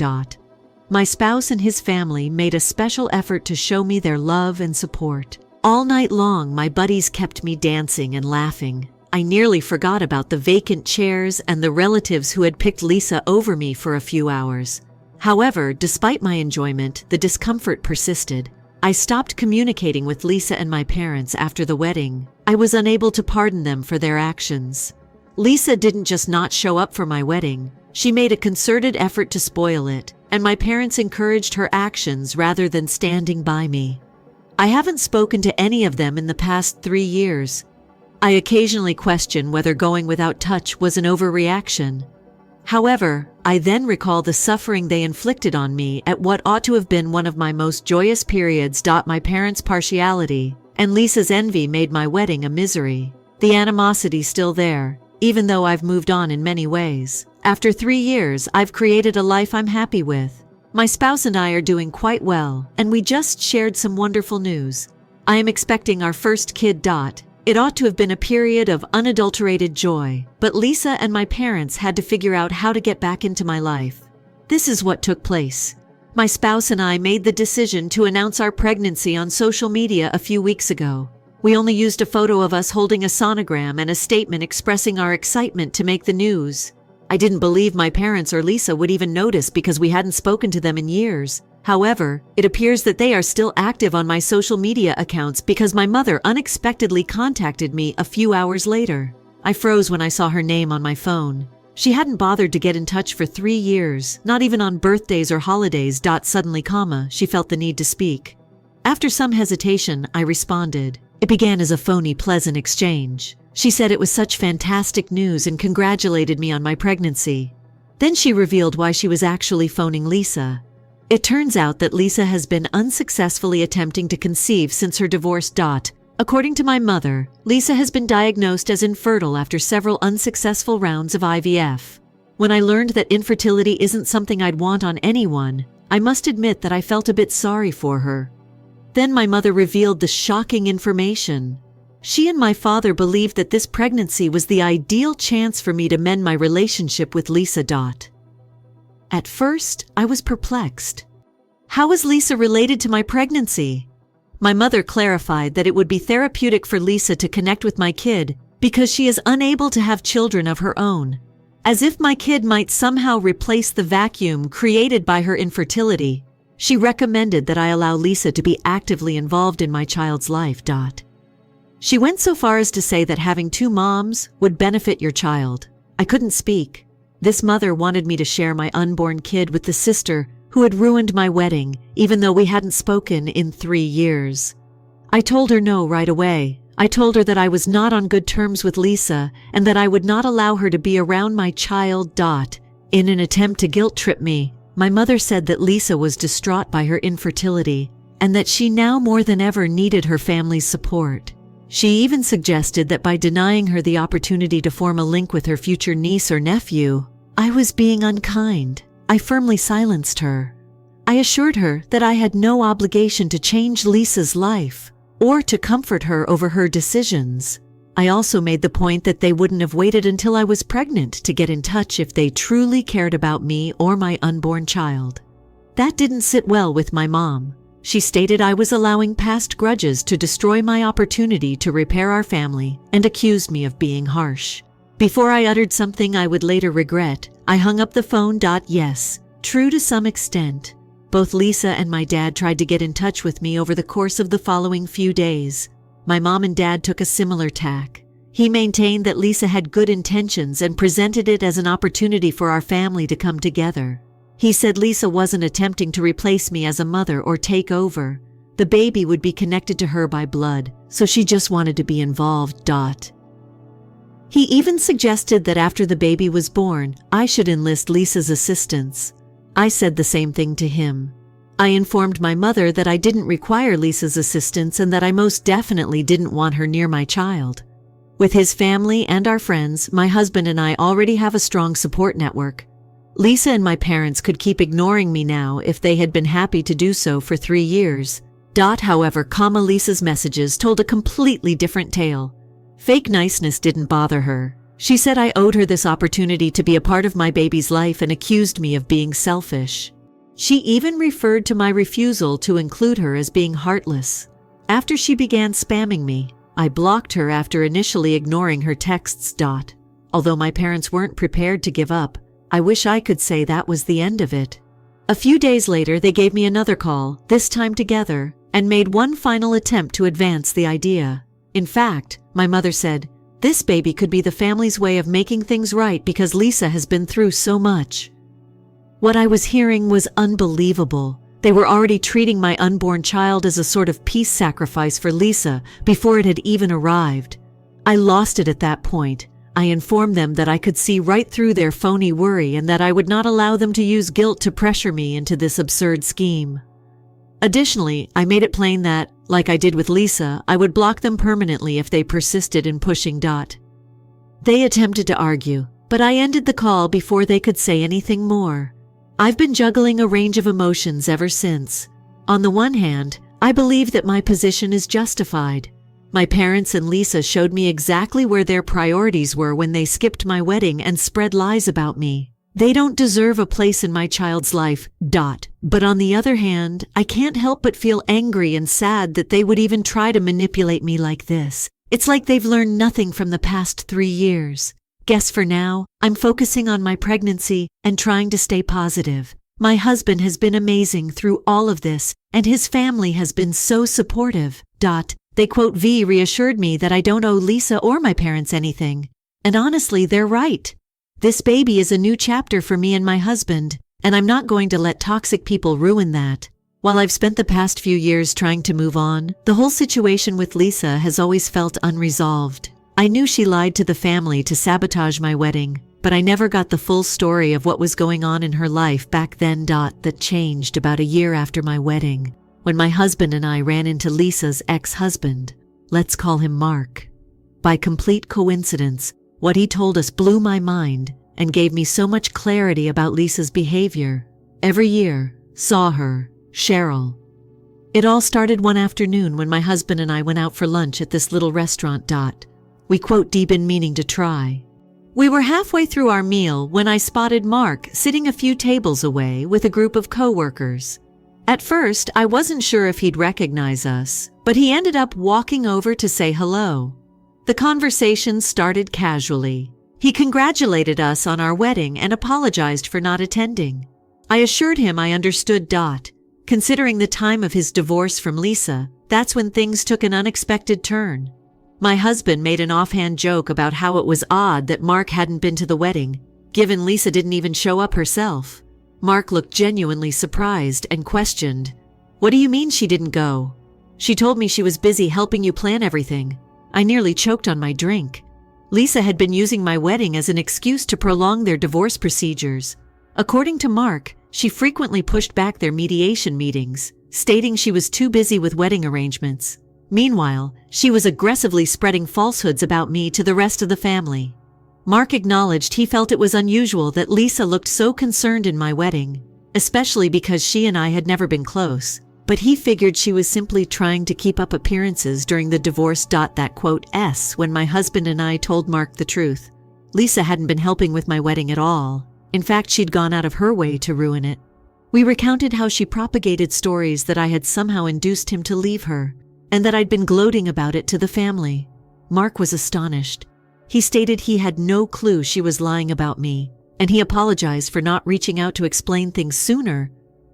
My spouse and his family made a special effort to show me their love and support. All night long, my buddies kept me dancing and laughing. I nearly forgot about the vacant chairs and the relatives who had picked Lisa over me for a few hours. However, despite my enjoyment, the discomfort persisted. I stopped communicating with Lisa and my parents after the wedding. I was unable to pardon them for their actions. Lisa didn't just not show up for my wedding, she made a concerted effort to spoil it, and my parents encouraged her actions rather than standing by me. I haven't spoken to any of them in the past 3 years. I occasionally question whether going without touch was an overreaction. However, I then recall the suffering they inflicted on me at what ought to have been one of my most joyous periods. My parents' partiality and Lisa's envy made my wedding a misery. The animosity's still there, even though I've moved on in many ways. After 3 years, I've created a life I'm happy with. My spouse and I are doing quite well, and we just shared some wonderful news. I am expecting our first kid. It ought to have been a period of unadulterated joy, but Lisa and my parents had to figure out how to get back into my life. This is what took place. My spouse and I made the decision to announce our pregnancy on social media a few weeks ago. We only used a photo of us holding a sonogram and a statement expressing our excitement to make the news. I didn't believe my parents or Lisa would even notice because we hadn't spoken to them in years. However, it appears that they are still active on my social media accounts because my mother unexpectedly contacted me a few hours later. I froze when I saw her name on my phone. She hadn't bothered to get in touch for 3 years, not even on birthdays or holidays. Suddenly, she felt the need to speak. After some hesitation, I responded. It began as a phony, pleasant exchange. She said it was such fantastic news and congratulated me on my pregnancy. Then she revealed why she was actually phoning Lisa. It turns out that Lisa has been unsuccessfully attempting to conceive since her divorce. According to my mother, Lisa has been diagnosed as infertile after several unsuccessful rounds of IVF. When I learned that infertility isn't something I'd want on anyone, I must admit that I felt a bit sorry for her. Then my mother revealed the shocking information. She and my father believed that this pregnancy was the ideal chance for me to mend my relationship with Lisa. At first, I was perplexed. How is Lisa related to my pregnancy? My mother clarified that it would be therapeutic for Lisa to connect with my kid because she is unable to have children of her own. As if my kid might somehow replace the vacuum created by her infertility, she recommended that I allow Lisa to be actively involved in my child's life. She went so far as to say that having 2 moms would benefit your child. I couldn't speak. This mother wanted me to share my unborn kid with the sister who had ruined my wedding, even though we hadn't spoken in 3 years. I told her no right away. I told her that I was not on good terms with Lisa and that I would not allow her to be around my child. In an attempt to guilt trip me, my mother said that Lisa was distraught by her infertility and that she now more than ever needed her family's support. She even suggested that by denying her the opportunity to form a link with her future niece or nephew, I was being unkind. I firmly silenced her. I assured her that I had no obligation to change Lisa's life or to comfort her over her decisions. I also made the point that they wouldn't have waited until I was pregnant to get in touch if they truly cared about me or my unborn child. That didn't sit well with my mom. She stated I was allowing past grudges to destroy my opportunity to repair our family and accused me of being harsh. Before I uttered something I would later regret, I hung up the phone. Yes, true to some extent. Both Lisa and my dad tried to get in touch with me over the course of the following few days. My mom and dad took a similar tack. He maintained that Lisa had good intentions and presented it as an opportunity for our family to come together. He said Lisa wasn't attempting to replace me as a mother or take over. The baby would be connected to her by blood, so she just wanted to be involved. He even suggested that after the baby was born, I should enlist Lisa's assistance. I said the same thing to him. I informed my mother that I didn't require Lisa's assistance and that I most definitely didn't want her near my child. With his family and our friends, my husband and I already have a strong support network. Lisa and my parents could keep ignoring me now if they had been happy to do so for 3 years. However, Lisa's messages told a completely different tale. Fake niceness didn't bother her. She said I owed her this opportunity to be a part of my baby's life and accused me of being selfish. She even referred to my refusal to include her as being heartless. After she began spamming me, I blocked her after initially ignoring her texts. Although my parents weren't prepared to give up, I wish I could say that was the end of it. A few days later, they gave me another call, this time together. and made one final attempt to advance the idea. In fact, my mother said, "This baby could be the family's way of making things right because Lisa has been through so much." What I was hearing was unbelievable. They were already treating my unborn child as a sort of peace sacrifice for Lisa before it had even arrived. I lost it at that point. I informed them that I could see right through their phony worry and that I would not allow them to use guilt to pressure me into this absurd scheme. Additionally, I made it plain that, like I did with Lisa, I would block them permanently if they persisted in pushing. They attempted to argue, but I ended the call before they could say anything more. I've been juggling a range of emotions ever since. On the one hand, I believe that my position is justified. My parents and Lisa showed me exactly where their priorities were when they skipped my wedding and spread lies about me. They don't deserve a place in my child's life. But on the other hand, I can't help but feel angry and sad that they would even try to manipulate me like this. It's like they've learned nothing from the past 3 years. Guess for now, I'm focusing on my pregnancy and trying to stay positive. My husband has been amazing through all of this, and his family has been so supportive. They quote V reassured me that I don't owe Lisa or my parents anything. And honestly, they're right. This baby is a new chapter for me and my husband, and I'm not going to let toxic people ruin that. While I've spent the past few years trying to move on, the whole situation with Lisa has always felt unresolved. I knew she lied to the family to sabotage my wedding, but I never got the full story of what was going on in her life back then. That changed about a year after my wedding, when my husband and I ran into Lisa's ex-husband. Let's call him Mark. By complete coincidence, what he told us blew my mind and gave me so much clarity about Lisa's behavior. Every year, saw her, Cheryl. It all started one afternoon when my husband and I went out for lunch at this little restaurant. We quote deep in meaning to try. We were halfway through our meal when I spotted Mark sitting a few tables away with a group of co-workers. At first, I wasn't sure if he'd recognize us, but he ended up walking over to say hello. The conversation started casually. He congratulated us on our wedding and apologized for not attending. I assured him I understood. Considering the time of his divorce from Lisa, that's when things took an unexpected turn. My husband made an offhand joke about how it was odd that Mark hadn't been to the wedding, given Lisa didn't even show up herself. Mark looked genuinely surprised and questioned, "What do you mean she didn't go?" "She told me she was busy helping you plan everything." I nearly choked on my drink. Lisa had been using my wedding as an excuse to prolong their divorce procedures. According to Mark, she frequently pushed back their mediation meetings, stating she was too busy with wedding arrangements. Meanwhile, she was aggressively spreading falsehoods about me to the rest of the family. Mark acknowledged he felt it was unusual that Lisa looked so concerned in my wedding, especially because she and I had never been close, but he figured she was simply trying to keep up appearances during the divorce. That quote when my husband and I told Mark the truth. Lisa hadn't been helping with my wedding at all. In fact, she'd gone out of her way to ruin it. We recounted how she propagated stories that I had somehow induced him to leave her, and that I'd been gloating about it to the family. Mark was astonished. He stated he had no clue she was lying about me, and he apologized for not reaching out to explain things sooner.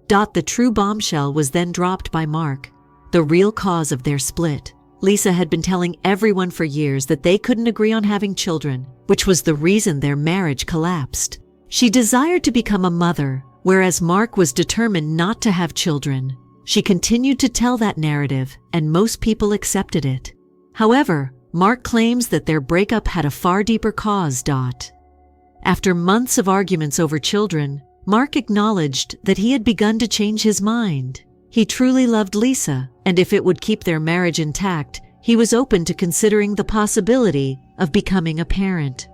The true bombshell was then dropped by Mark, the real cause of their split. Lisa had been telling everyone for years that they couldn't agree on having children, which was the reason their marriage collapsed. She desired to become a mother, whereas Mark was determined not to have children. She continued to tell that narrative, and most people accepted it. However, Mark claims that their breakup had a far deeper cause. After months of arguments over children, Mark acknowledged that he had begun to change his mind. He truly loved Lisa, and if it would keep their marriage intact, he was open to considering the possibility of becoming a parent.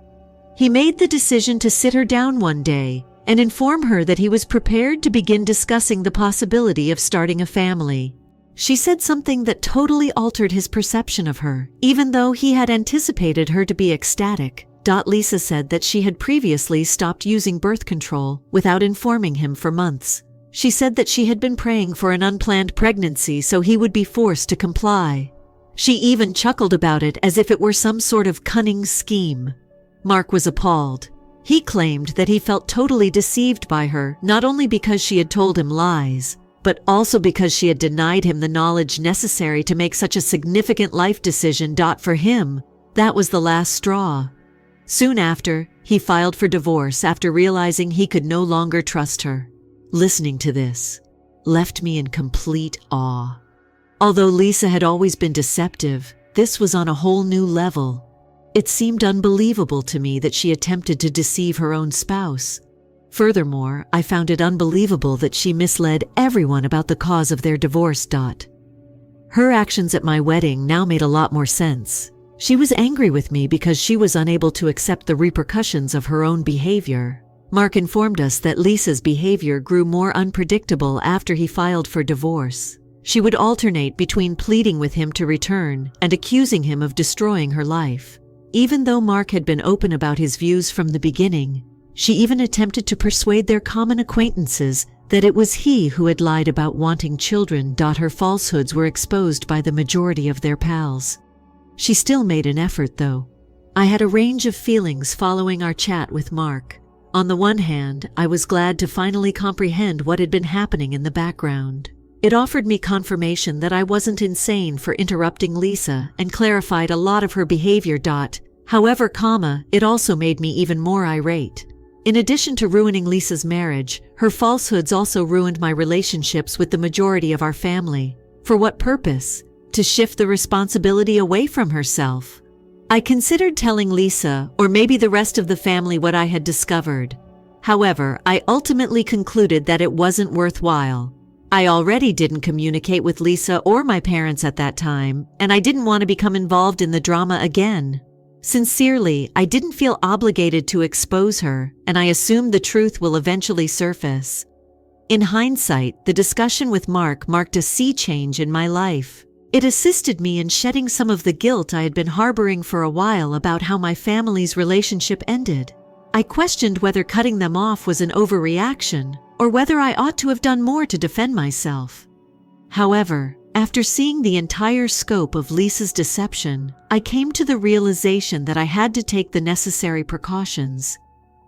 He made the decision to sit her down one day and inform her that he was prepared to begin discussing the possibility of starting a family. She said something that totally altered his perception of her, even though he had anticipated her to be ecstatic. Lisa said that she had previously stopped using birth control without informing him for months. She said that she had been praying for an unplanned pregnancy so he would be forced to comply. She even chuckled about it as if it were some sort of cunning scheme. Mark was appalled. He claimed that he felt totally deceived by her, not only because she had told him lies, but also because she had denied him the knowledge necessary to make such a significant life decision. For him, that was the last straw. Soon after, he filed for divorce after realizing he could no longer trust her. Listening to this left me in complete awe. Although Lisa had always been deceptive, this was on a whole new level. It seemed unbelievable to me that she attempted to deceive her own spouse. Furthermore, I found it unbelievable that she misled everyone about the cause of their divorce. Her actions at my wedding now made a lot more sense. She was angry with me because she was unable to accept the repercussions of her own behavior. Mark informed us that Lisa's behavior grew more unpredictable after he filed for divorce. She would alternate between pleading with him to return and accusing him of destroying her life. Even though Mark had been open about his views from the beginning, she even attempted to persuade their common acquaintances that it was he who had lied about wanting children. Her falsehoods were exposed by the majority of their pals. She still made an effort, though. I had a range of feelings following our chat with Mark. On the one hand, I was glad to finally comprehend what had been happening in the background. It offered me confirmation that I wasn't insane for interrupting Lisa and clarified a lot of her behavior. However, it also made me even more irate. In addition to ruining Lisa's marriage, her falsehoods also ruined my relationships with the majority of our family. For what purpose? To shift the responsibility away from herself. I considered telling Lisa, or maybe the rest of the family, what I had discovered. However, I ultimately concluded that it wasn't worthwhile. I already didn't communicate with Lisa or my parents at that time, and I didn't want to become involved in the drama again. Sincerely, I didn't feel obligated to expose her, and I assumed the truth will eventually surface. In hindsight, the discussion with Mark marked a sea change in my life. It assisted me in shedding some of the guilt I had been harboring for a while about how my family's relationship ended. I questioned whether cutting them off was an overreaction, or whether I ought to have done more to defend myself. However, after seeing the entire scope of Lisa's deception, I came to the realization that I had to take the necessary precautions.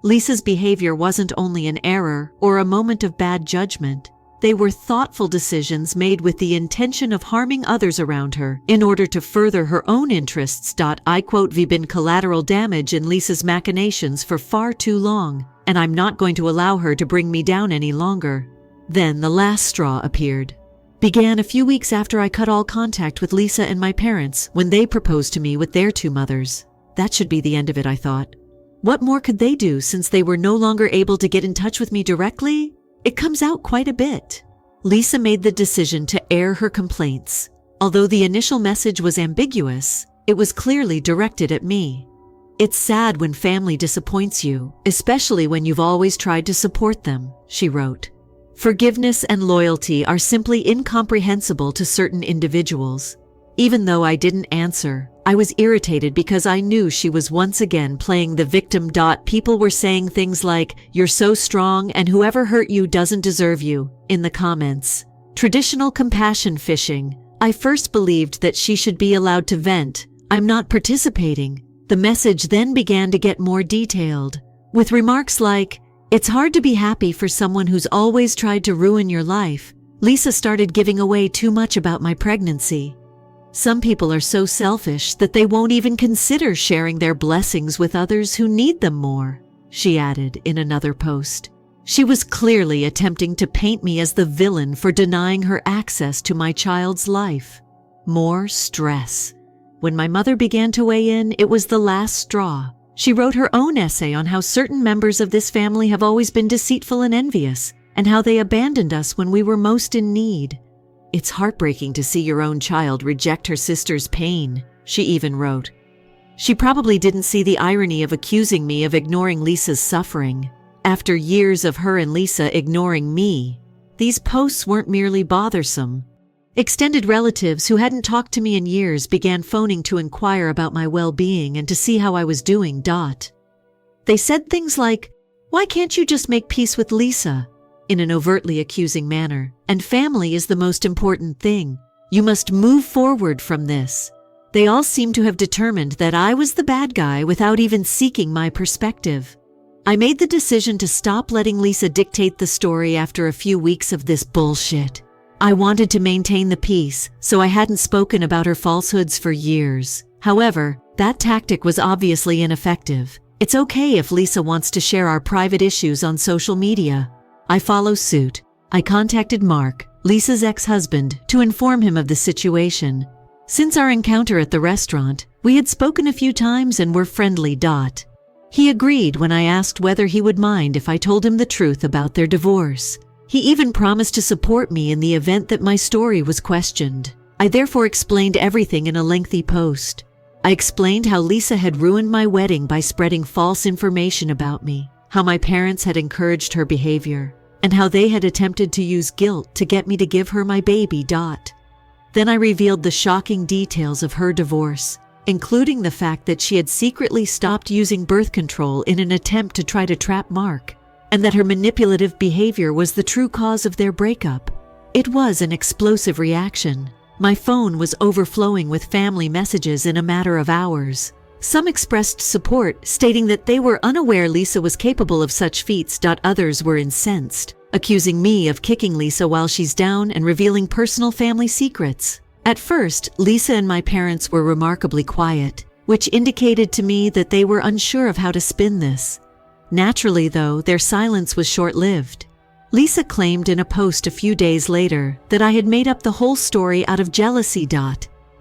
Lisa's behavior wasn't only an error or a moment of bad judgment. They were thoughtful decisions made with the intention of harming others around her in order to further her own interests. I quote, "We've been collateral damage in Lisa's machinations for far too long, and I'm not going to allow her to bring me down any longer." Then the last straw appeared. Began a few weeks after I cut all contact with Lisa and my parents when they proposed to me with their two mothers. That should be the end of it, I thought. What more could they do since they were no longer able to get in touch with me directly? It comes out quite a bit. Lisa made the decision to air her complaints. Although the initial message was ambiguous, it was clearly directed at me. "It's sad when family disappoints you, especially when you've always tried to support them," she wrote. "Forgiveness and loyalty are simply incomprehensible to certain individuals." Even though I didn't answer, I was irritated because I knew she was once again playing the victim. People were saying things like, "You're so strong and whoever hurt you doesn't deserve you," in the comments. Traditional compassion fishing. I first believed that she should be allowed to vent. "I'm not participating." The message then began to get more detailed, with remarks like, "It's hard to be happy for someone who's always tried to ruin your life." Lisa started giving away too much about my pregnancy. "Some people are so selfish that they won't even consider sharing their blessings with others who need them more," she added in another post. She was clearly attempting to paint me as the villain for denying her access to my child's life. More stress. When my mother began to weigh in, it was the last straw. She wrote her own essay on how certain members of this family have always been deceitful and envious, and how they abandoned us when we were most in need. "It's heartbreaking to see your own child reject her sister's pain," she even wrote. She probably didn't see the irony of accusing me of ignoring Lisa's suffering. After years of her and Lisa ignoring me, these posts weren't merely bothersome. Extended relatives who hadn't talked to me in years began phoning to inquire about my well-being and to see how I was doing. They said things like, "Why can't you just make peace with Lisa?" in an overtly accusing manner, "And family is the most important thing. You must move forward from this." They all seemed to have determined that I was the bad guy without even seeking my perspective. I made the decision to stop letting Lisa dictate the story after a few weeks of this bullshit. I wanted to maintain the peace, so I hadn't spoken about her falsehoods for years. However, that tactic was obviously ineffective. It's okay if Lisa wants to share our private issues on social media. I follow suit. I contacted Mark, Lisa's ex-husband, to inform him of the situation. Since our encounter at the restaurant, we had spoken a few times and were friendly. He agreed when I asked whether he would mind if I told him the truth about their divorce. He even promised to support me in the event that my story was questioned. I therefore explained everything in a lengthy post. I explained how Lisa had ruined my wedding by spreading false information about me, how my parents had encouraged her behavior, and how they had attempted to use guilt to get me to give her my baby. Then I revealed the shocking details of her divorce, including the fact that she had secretly stopped using birth control in an attempt to try to trap Mark, and that her manipulative behavior was the true cause of their breakup. It was an explosive reaction. My phone was overflowing with family messages in a matter of hours. Some expressed support, stating that they were unaware Lisa was capable of such feats. Others were incensed, accusing me of kicking Lisa while she's down and revealing personal family secrets. At first, Lisa and my parents were remarkably quiet, which indicated to me that they were unsure of how to spin this. Naturally, though, their silence was short-lived. Lisa claimed in a post a few days later that I had made up the whole story out of jealousy.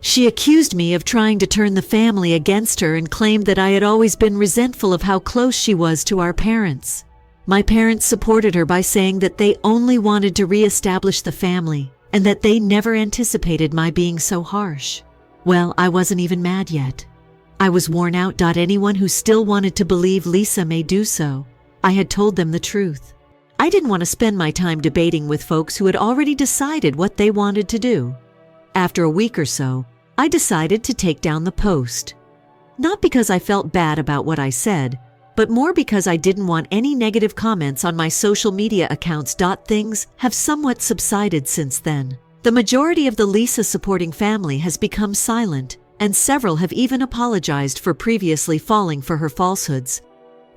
She accused me of trying to turn the family against her and claimed that I had always been resentful of how close she was to our parents. My parents supported her by saying that they only wanted to re-establish the family and that they never anticipated my being so harsh. Well, I wasn't even mad yet. I was worn out. Anyone who still wanted to believe Lisa may do so. I had told them the truth. I didn't want to spend my time debating with folks who had already decided what they wanted to do. After a week or so, I decided to take down the post. Not because I felt bad about what I said, but more because I didn't want any negative comments on my social media accounts. Things have somewhat subsided since then. The majority of the Lisa supporting family has become silent, and several have even apologized for previously falling for her falsehoods.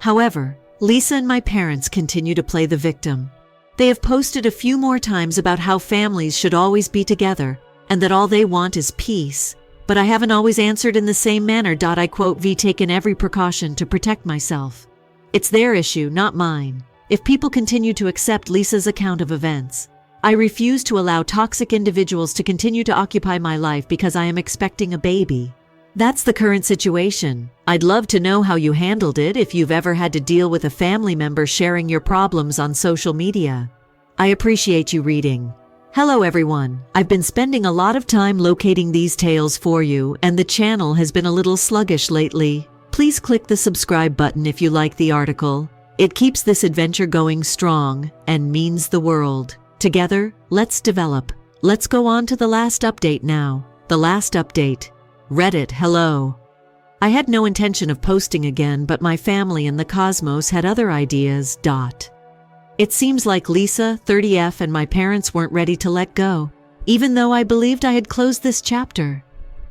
However, Lisa and my parents continue to play the victim. They have posted a few more times about how families should always be together and that all they want is peace, but I haven't always answered in the same manner. I quote, "V taken every precaution to protect myself. It's their issue, not mine. If people continue to accept Lisa's account of events, I refuse to allow toxic individuals to continue to occupy my life because I am expecting a baby." That's the current situation. I'd love to know how you handled it if you've ever had to deal with a family member sharing your problems on social media. I appreciate you reading. Hello everyone. I've been spending a lot of time locating these tales for you, and the channel has been a little sluggish lately. Please click the subscribe button if you like the article. It keeps this adventure going strong and means the world. Together, let's develop. Let's go on to the last update now. The last update. Reddit, hello. I had no intention of posting again, but my family and the cosmos had other ideas. It seems like Lisa, 30F, and my parents weren't ready to let go, even though I believed I had closed this chapter.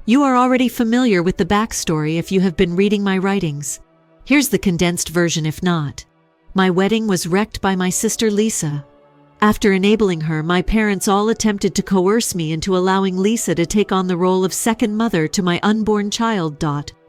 You are already familiar with the backstory if you have been reading my writings. Here's the condensed version if not. My wedding was wrecked by my sister Lisa. After enabling her, my parents all attempted to coerce me into allowing Lisa to take on the role of second mother to my unborn child.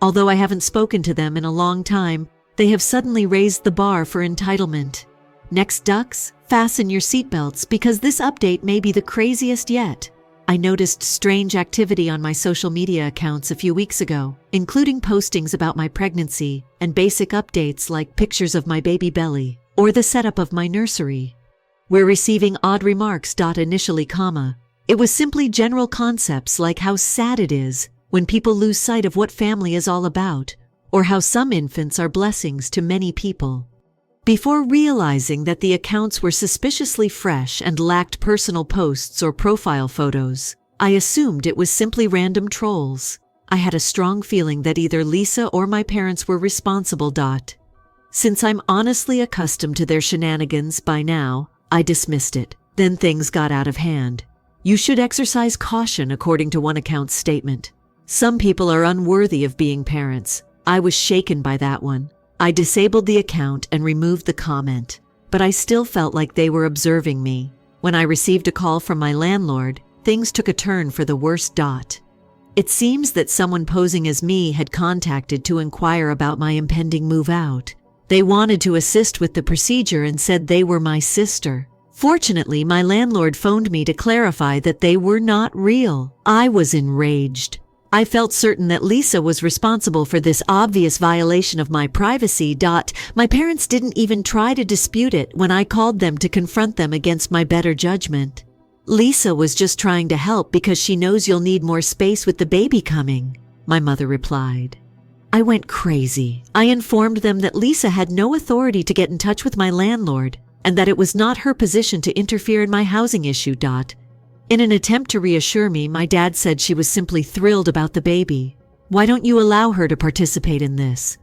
Although I haven't spoken to them in a long time, they have suddenly raised the bar for entitlement. Next, ducks, fasten your seatbelts because this update may be the craziest yet. I noticed strange activity on my social media accounts a few weeks ago, including postings about my pregnancy and basic updates like pictures of my baby belly or the setup of my nursery. We're receiving odd remarks. Initially, it was simply general concepts like how sad it is when people lose sight of what family is all about, or how some infants are blessings to many people. Before realizing that the accounts were suspiciously fresh and lacked personal posts or profile photos, I assumed it was simply random trolls. I had a strong feeling that either Lisa or my parents were responsible. Since I'm honestly accustomed to their shenanigans by now, I dismissed it. Then things got out of hand. You should exercise caution, according to one account's statement. Some people are unworthy of being parents. I was shaken by that one. I disabled the account and removed the comment, but I still felt like they were observing me. When I received a call from my landlord, things took a turn for the worse. It seems that someone posing as me had contacted to inquire about my impending move out. They wanted to assist with the procedure and said they were my sister. Fortunately, my landlord phoned me to clarify that they were not real. I was enraged. I felt certain that Lisa was responsible for this obvious violation of my privacy. My parents didn't even try to dispute it when I called them to confront them against my better judgment. Lisa was just trying to help because she knows you'll need more space with the baby coming, my mother replied. I went crazy. I informed them that Lisa had no authority to get in touch with my landlord and that it was not her position to interfere in my housing issue. In an attempt to reassure me, my dad said she was simply thrilled about the baby. Why don't you allow her to participate in this?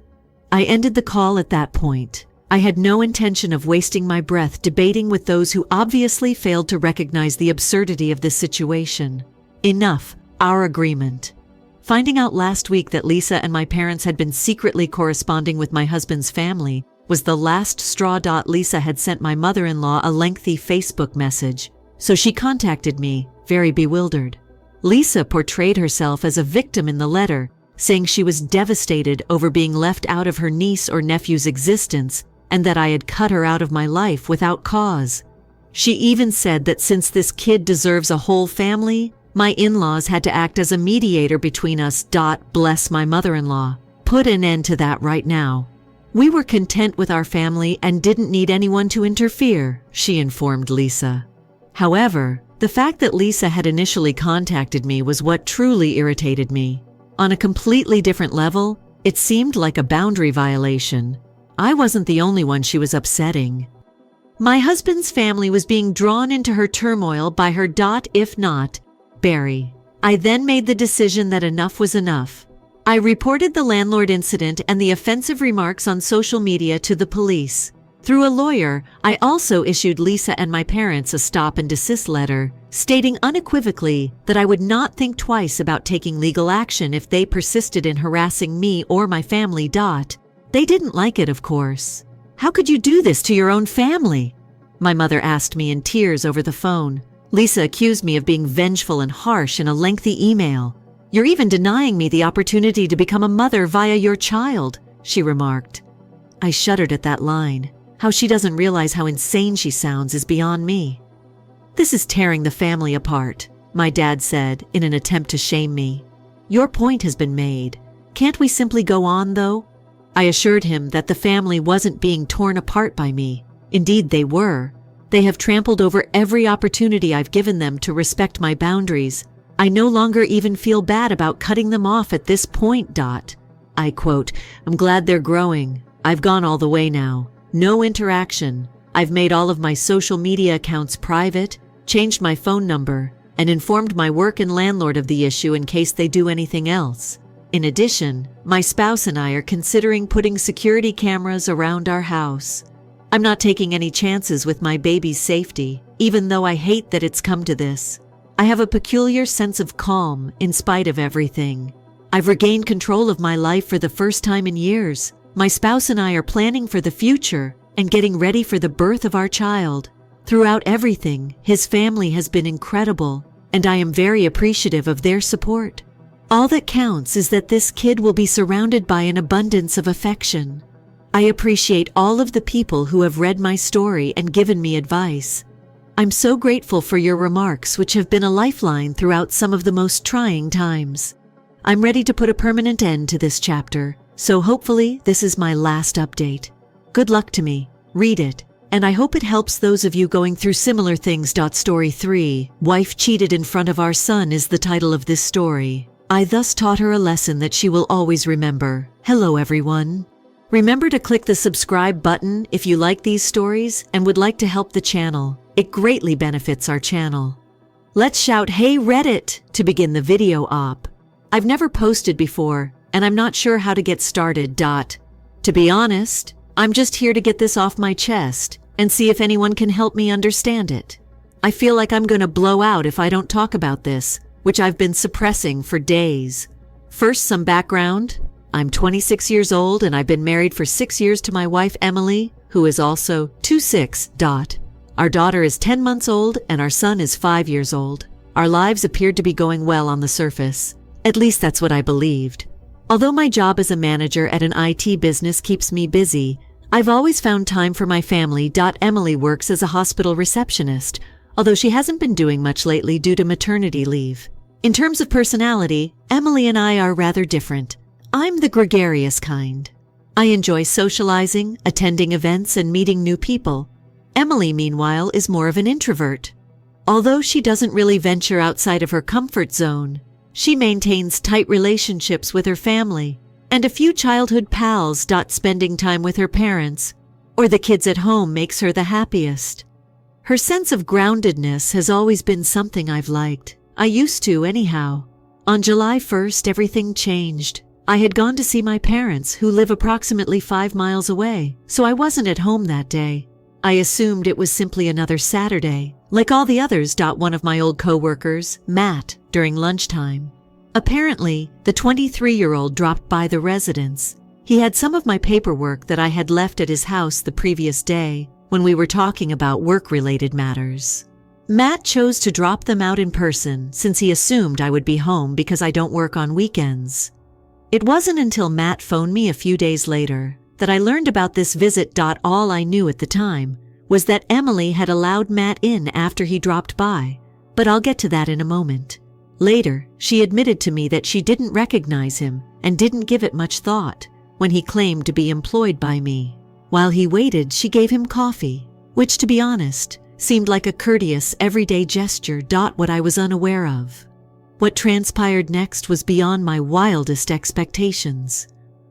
I ended the call at that point. I had no intention of wasting my breath debating with those who obviously failed to recognize the absurdity of this situation. Enough, our agreement. Finding out last week that Lisa and my parents had been secretly corresponding with my husband's family was the last straw. Lisa had sent my mother-in-law a lengthy Facebook message, so she contacted me, very bewildered. Lisa portrayed herself as a victim in the letter, saying she was devastated over being left out of her niece or nephew's existence and that I had cut her out of my life without cause. She even said that since this kid deserves a whole family, my in-laws had to act as a mediator between us. Bless my mother-in-law. Put an end to that right now. We were content with our family and didn't need anyone to interfere, she informed Lisa. However, the fact that Lisa had initially contacted me was what truly irritated me. On a completely different level, it seemed like a boundary violation. I wasn't the only one she was upsetting. My husband's family was being drawn into her turmoil by her. If not, Barry. I then made the decision that enough was enough. I reported the landlord incident and the offensive remarks on social media to the police. Through a lawyer, I also issued Lisa and my parents a stop and desist letter, stating unequivocally that I would not think twice about taking legal action if they persisted in harassing me or my family. They didn't like it, of course. How could you do this to your own family? My mother asked me in tears over the phone. Lisa accused me of being vengeful and harsh in a lengthy email. You're even denying me the opportunity to become a mother via your child, she remarked. I shuddered at that line. How she doesn't realize how insane she sounds is beyond me. This is tearing the family apart, my dad said in an attempt to shame me. Your point has been made. Can't we simply go on, though? I assured him that the family wasn't being torn apart by me. Indeed, they were. They have trampled over every opportunity I've given them to respect my boundaries. I no longer even feel bad about cutting them off at this point. I quote, I'm glad they're growing. I've gone all the way now. No interaction. I've made all of my social media accounts private, changed my phone number, and informed my work and landlord of the issue in case they do anything else. In addition, my spouse and I are considering putting security cameras around our house. I'm not taking any chances with my baby's safety, even though I hate that it's come to this. I have a peculiar sense of calm in spite of everything. I've regained control of my life for the first time in years. My spouse and I are planning for the future and getting ready for the birth of our child. Throughout everything, his family has been incredible, and I am very appreciative of their support. All that counts is that this kid will be surrounded by an abundance of affection. I appreciate all of the people who have read my story and given me advice. I'm so grateful for your remarks, which have been a lifeline throughout some of the most trying times. I'm ready to put a permanent end to this chapter, so hopefully this is my last update. Good luck to me. Read it, and I hope it helps those of you going through similar things. Story 3, Wife Cheated in Front of Our Son is the title of this story. I thus taught her a lesson that she will always remember. Hello, everyone. Remember to click the subscribe button if you like these stories and would like to help the channel. It greatly benefits our channel. Let's shout, "Hey Reddit!" to begin the video op. I've never posted before, and I'm not sure how to get started. To be honest, I'm just here to get this off my chest and see if anyone can help me understand it. I feel like I'm going to blow out if I don't talk about this, which I've been suppressing for days. First, some background. I'm 26 years old and I've been married for 6 years to my wife Emily, who is also 26. Our daughter is 10 months old and our son is 5 years old. Our lives appeared to be going well on the surface. At least that's what I believed. Although my job as a manager at an IT business keeps me busy, I've always found time for my family. Emily works as a hospital receptionist, although she hasn't been doing much lately due to maternity leave. In terms of personality, Emily and I are rather different. I'm the gregarious kind. I enjoy socializing, attending events, and meeting new people. Emily, meanwhile, is more of an introvert. Although she doesn't really venture outside of her comfort zone, she maintains tight relationships with her family and a few childhood pals. Spending time with her parents or the kids at home makes her the happiest. Her sense of groundedness has always been something I've liked. I used to, anyhow. On July 1st, everything changed. I had gone to see my parents, who live approximately 5 miles away, so I wasn't at home that day. I assumed it was simply another Saturday, like all the others. One of my old co-workers, Matt, during lunchtime. Apparently, the 23-year-old dropped by the residence. He had some of my paperwork that I had left at his house the previous day when we were talking about work-related matters. Matt chose to drop them out in person since he assumed I would be home because I don't work on weekends. It wasn't until Matt phoned me a few days later that I learned about this visit. All I knew at the time was that Emily had allowed Matt in after he dropped by, but I'll get to that in a moment. Later, she admitted to me that she didn't recognize him and didn't give it much thought when he claimed to be employed by me. While he waited, she gave him coffee, which, to be honest, seemed like a courteous, everyday gesture. What I was unaware of. What transpired next was beyond my wildest expectations.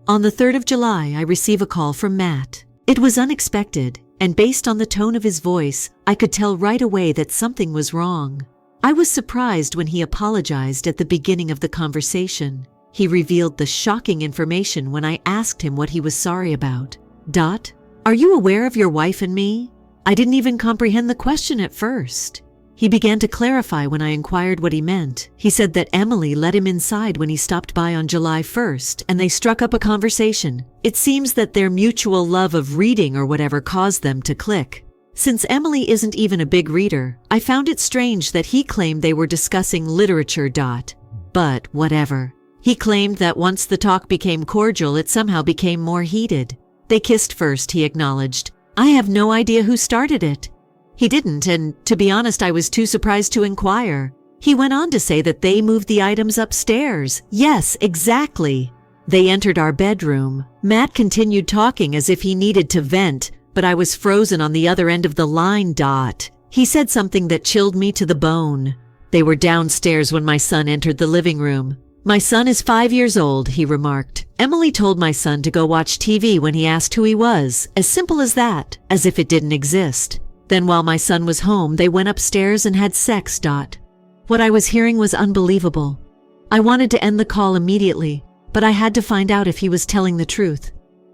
On the 3rd of July, I receive a call from Matt. It was unexpected, and based on the tone of his voice, I could tell right away that something was wrong. I was surprised when he apologized at the beginning of the conversation. He revealed the shocking information when I asked him what he was sorry about. Are you aware of your wife and me? I didn't even comprehend the question at first. He began to clarify when I inquired what he meant. He said that Emily let him inside when he stopped by on July 1st, and they struck up a conversation. It seems that their mutual love of reading or whatever caused them to click. Since Emily isn't even a big reader, I found it strange that he claimed they were discussing literature. But whatever. He claimed that once the talk became cordial, it somehow became more heated. They kissed first, he acknowledged. I have no idea who started it. He didn't, and to be honest, I was too surprised to inquire. He went on to say that they moved the items upstairs. Yes, exactly. They entered our bedroom. Matt continued talking as if he needed to vent, but I was frozen on the other end of the line. He said something that chilled me to the bone. They were downstairs when my son entered the living room. My son is 5 years old, he remarked. Emily told my son to go watch TV when he asked who he was. As simple as that, as if it didn't exist. Then while my son was home, they went upstairs and had sex. What I was hearing was unbelievable. I wanted to end the call immediately, but I had to find out if he was telling the truth.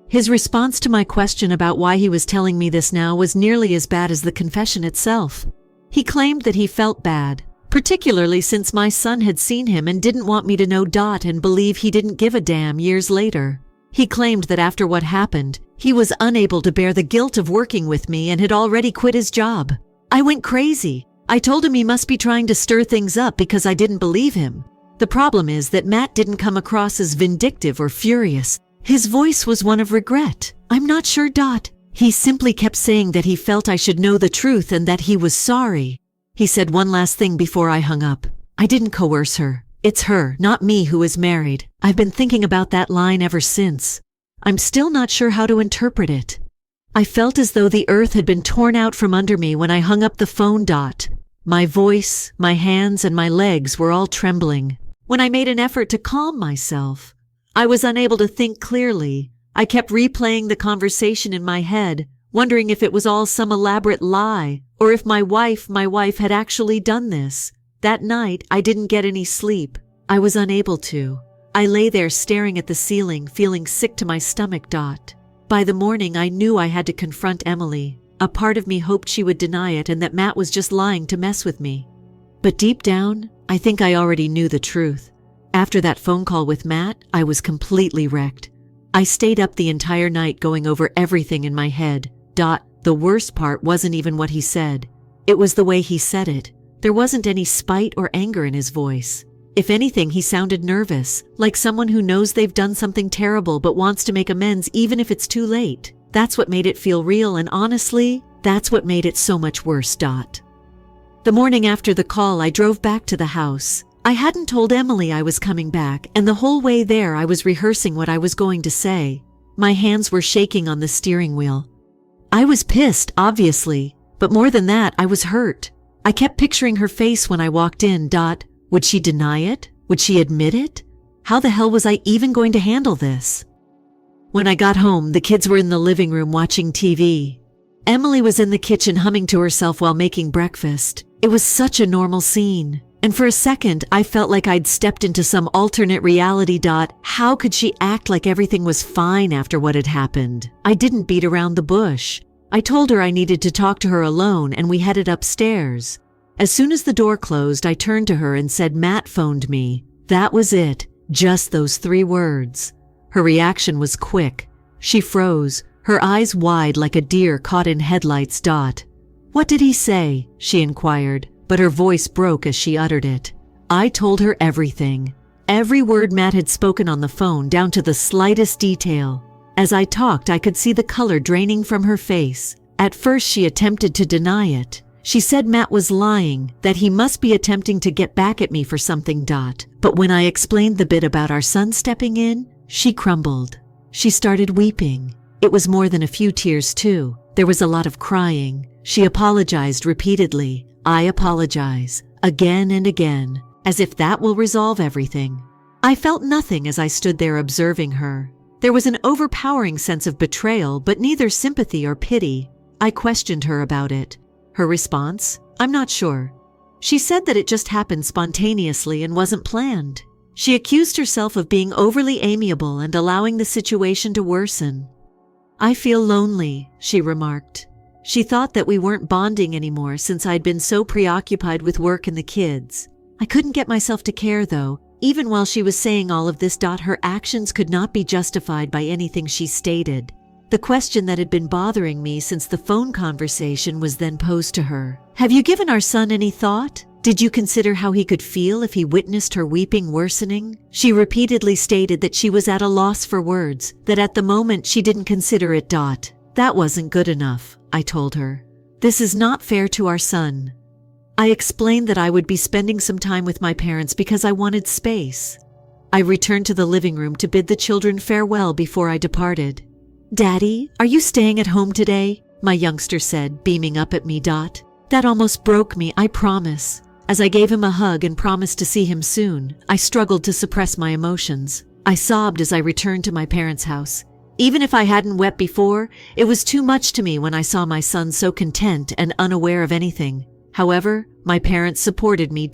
His response to my question about why he was telling me this now was nearly as bad as the confession itself. He claimed that he felt bad, particularly since my son had seen him and didn't want me to know. And believe he didn't give a damn years later. He claimed that after what happened, he was unable to bear the guilt of working with me and had already quit his job. I went crazy. I told him he must be trying to stir things up because I didn't believe him. The problem is that Matt didn't come across as vindictive or furious. His voice was one of regret. I'm not sure. He simply kept saying that he felt I should know the truth and that he was sorry. He said one last thing before I hung up. I didn't coerce her. It's her, not me, who is married. I've been thinking about that line ever since. I'm still not sure how to interpret it. I felt as though the earth had been torn out from under me when I hung up the phone. My voice, my hands, and my legs were all trembling. When I made an effort to calm myself, I was unable to think clearly. I kept replaying the conversation in my head, wondering if it was all some elaborate lie, or if my wife had actually done this. That night, I didn't get any sleep. I was unable to. I lay there staring at the ceiling, feeling sick to my stomach. By the morning, I knew I had to confront Emily. A part of me hoped she would deny it and that Matt was just lying to mess with me. But deep down, I think I already knew the truth. After that phone call with Matt, I was completely wrecked. I stayed up the entire night going over everything in my head. The worst part wasn't even what he said. It was the way he said it. There wasn't any spite or anger in his voice. If anything, he sounded nervous, like someone who knows they've done something terrible but wants to make amends even if it's too late. That's what made it feel real, and honestly, that's what made it so much worse. The morning after the call, I drove back to the house. I hadn't told Emily I was coming back, and the whole way there I was rehearsing what I was going to say. My hands were shaking on the steering wheel. I was pissed, obviously, but more than that, I was hurt. I kept picturing her face when I walked in. Would she deny it? Would she admit it? How the hell was I even going to handle this? When I got home, the kids were in the living room watching TV. Emily was in the kitchen humming to herself while making breakfast. It was such a normal scene. And for a second, I felt like I'd stepped into some alternate reality. How could she act like everything was fine after what had happened? I didn't beat around the bush. I told her I needed to talk to her alone, and we headed upstairs. As soon as the door closed, I turned to her and said, "Matt phoned me." That was it. Just those 3 words. Her reaction was quick. She froze, her eyes wide like a deer caught in headlights. "What did he say?" she inquired, but her voice broke as she uttered it. I told her everything. Every word Matt had spoken on the phone, down to the slightest detail. As I talked, I could see the color draining from her face. At first, she attempted to deny it. She said Matt was lying, that he must be attempting to get back at me for something. But when I explained the bit about our son stepping in, she crumbled. She started weeping. It was more than a few tears, too. There was a lot of crying. She apologized repeatedly. "I apologize," again and again, as if that will resolve everything. I felt nothing as I stood there observing her. There was an overpowering sense of betrayal, but neither sympathy or pity. I questioned her about it. Her response? I'm not sure. She said that it just happened spontaneously and wasn't planned. She accused herself of being overly amiable and allowing the situation to worsen. "I feel lonely," she remarked. She thought that we weren't bonding anymore since I'd been so preoccupied with work and the kids. I couldn't get myself to care, though. Even while she was saying all of this, her actions could not be justified by anything she stated. The question that had been bothering me since the phone conversation was then posed to her. "Have you given our son any thought? Did you consider how he could feel if he witnessed her weeping worsening?" She repeatedly stated that she was at a loss for words, that at the moment she didn't consider it. That wasn't good enough, I told her. This is not fair to our son. I explained that I would be spending some time with my parents because I wanted space. I returned to the living room to bid the children farewell before I departed. "Daddy, are you staying at home today?" my youngster said, beaming up at me. That almost broke me, I promise. As I gave him a hug and promised to see him soon, I struggled to suppress my emotions. I sobbed as I returned to my parents' house. Even if I hadn't wept before, it was too much to me when I saw my son so content and unaware of anything. However, my parents supported me.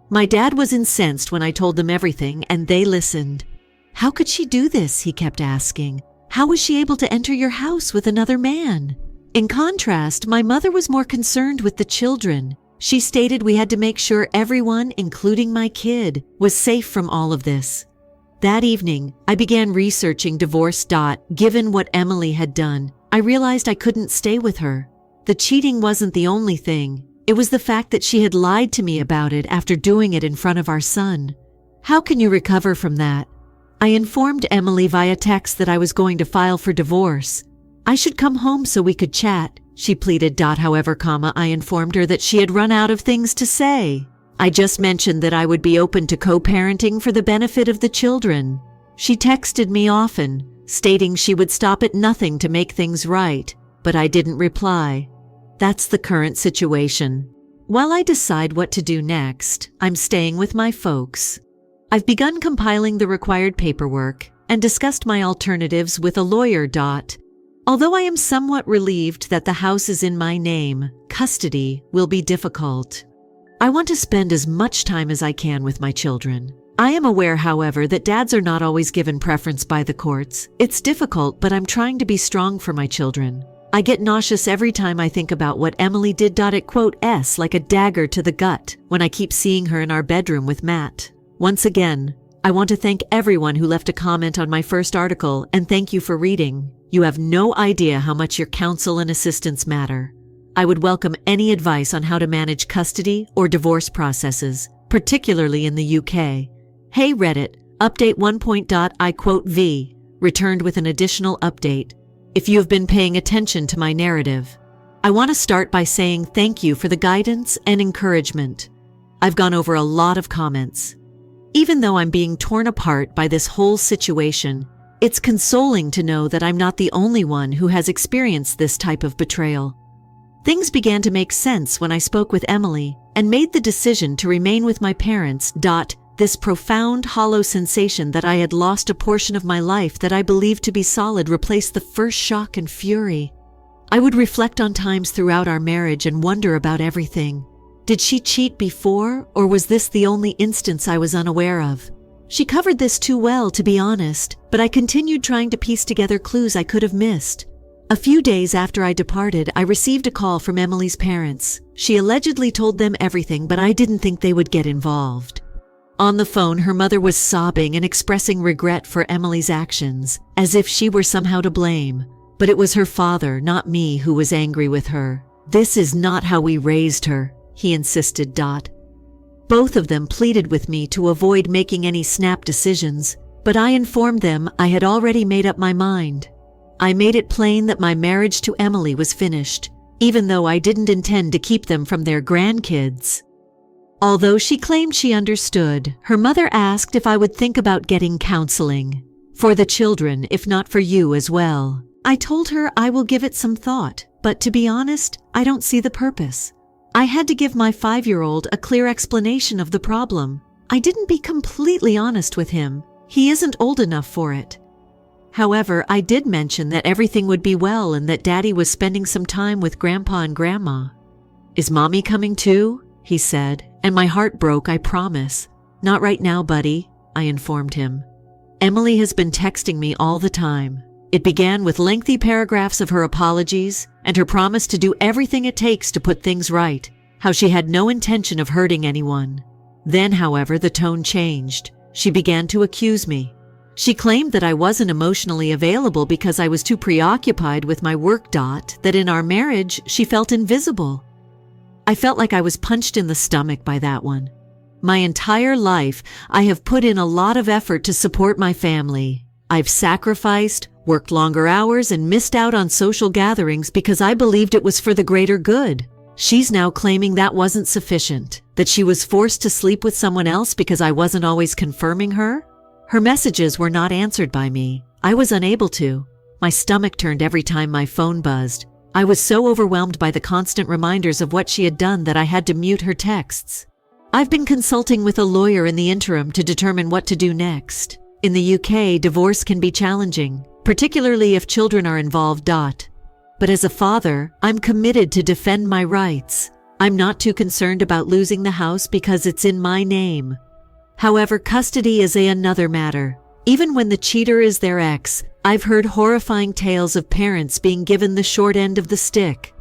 My dad was incensed when I told them everything, and they listened. "How could she do this?" he kept asking. "How was she able to enter your house with another man?" In contrast, my mother was more concerned with the children. She stated we had to make sure everyone, including my kid, was safe from all of this. That evening, I began researching divorce. Given what Emily had done, I realized I couldn't stay with her. The cheating wasn't the only thing. It was the fact that she had lied to me about it after doing it in front of our son. How can you recover from that? I informed Emily via text that I was going to file for divorce. I should come home so we could chat, she pleaded. However, I informed her that she had run out of things to say. I just mentioned that I would be open to co-parenting for the benefit of the children. She texted me often, stating she would stop at nothing to make things right, but I didn't reply. That's the current situation. While I decide what to do next, I'm staying with my folks. I've begun compiling the required paperwork and discussed my alternatives with a lawyer. Although I am somewhat relieved that the house is in my name, custody will be difficult. I want to spend as much time as I can with my children. I am aware, however, that dads are not always given preference by the courts. It's difficult, but I'm trying to be strong for my children. I get nauseous every time I think about what Emily did. It quotes like a dagger to the gut when I keep seeing her in our bedroom with Matt. Once again, I want to thank everyone who left a comment on my first article, and thank you for reading. You have no idea how much your counsel and assistance matter. I would welcome any advice on how to manage custody or divorce processes, particularly in the UK. Hey Reddit, update 1. I quote V, returned with an additional update. If you have been paying attention to my narrative, I want to start by saying thank you for the guidance and encouragement. I've gone over a lot of comments. Even though I'm being torn apart by this whole situation, it's consoling to know that I'm not the only one who has experienced this type of betrayal. Things began to make sense when I spoke with Emily and made the decision to remain with my parents. This profound, hollow sensation that I had lost a portion of my life that I believed to be solid replaced the first shock and fury. I would reflect on times throughout our marriage and wonder about everything. Did she cheat before, or was this the only instance I was unaware of? She covered this too well, to be honest, but I continued trying to piece together clues I could have missed. A few days after I departed, I received a call from Emily's parents. She allegedly told them everything, but I didn't think they would get involved. On the phone, her mother was sobbing and expressing regret for Emily's actions, as if she were somehow to blame. But it was her father, not me, who was angry with her. This is not how we raised her, he insisted. Both of them pleaded with me to avoid making any snap decisions, but I informed them I had already made up my mind. I made it plain that my marriage to Emily was finished, even though I didn't intend to keep them from their grandkids. Although she claimed she understood, her mother asked if I would think about getting counseling. For the children, if not for you as well. I told her I will give it some thought, but to be honest, I don't see the purpose. I had to give my 5-year-old a clear explanation of the problem. I didn't be completely honest with him. He isn't old enough for it. However, I did mention that everything would be well and that Daddy was spending some time with Grandpa and Grandma. Is Mommy coming too? He said, and my heart broke, I promise. Not right now, buddy, I informed him. Emily has been texting me all the time. It began with lengthy paragraphs of her apologies and her promise to do everything it takes to put things right, how she had no intention of hurting anyone. Then, however, the tone changed. She began to accuse me. She claimed that I wasn't emotionally available because I was too preoccupied with my work. That in our marriage, she felt invisible. I felt like I was punched in the stomach by that one. My entire life, I have put in a lot of effort to support my family. I've sacrificed, worked longer hours, and missed out on social gatherings because I believed it was for the greater good. She's now claiming that wasn't sufficient, that she was forced to sleep with someone else because I wasn't always confirming her. Her messages were not answered by me. I was unable to. My stomach turned every time my phone buzzed. I was so overwhelmed by the constant reminders of what she had done that I had to mute her texts. I've been consulting with a lawyer in the interim to determine what to do next. In the UK, divorce can be challenging, particularly if children are involved. But as a father, I'm committed to defend my rights. I'm not too concerned about losing the house because it's in my name. However, custody is another matter. Even when the cheater is their ex, I've heard horrifying tales of parents being given the short end of the stick.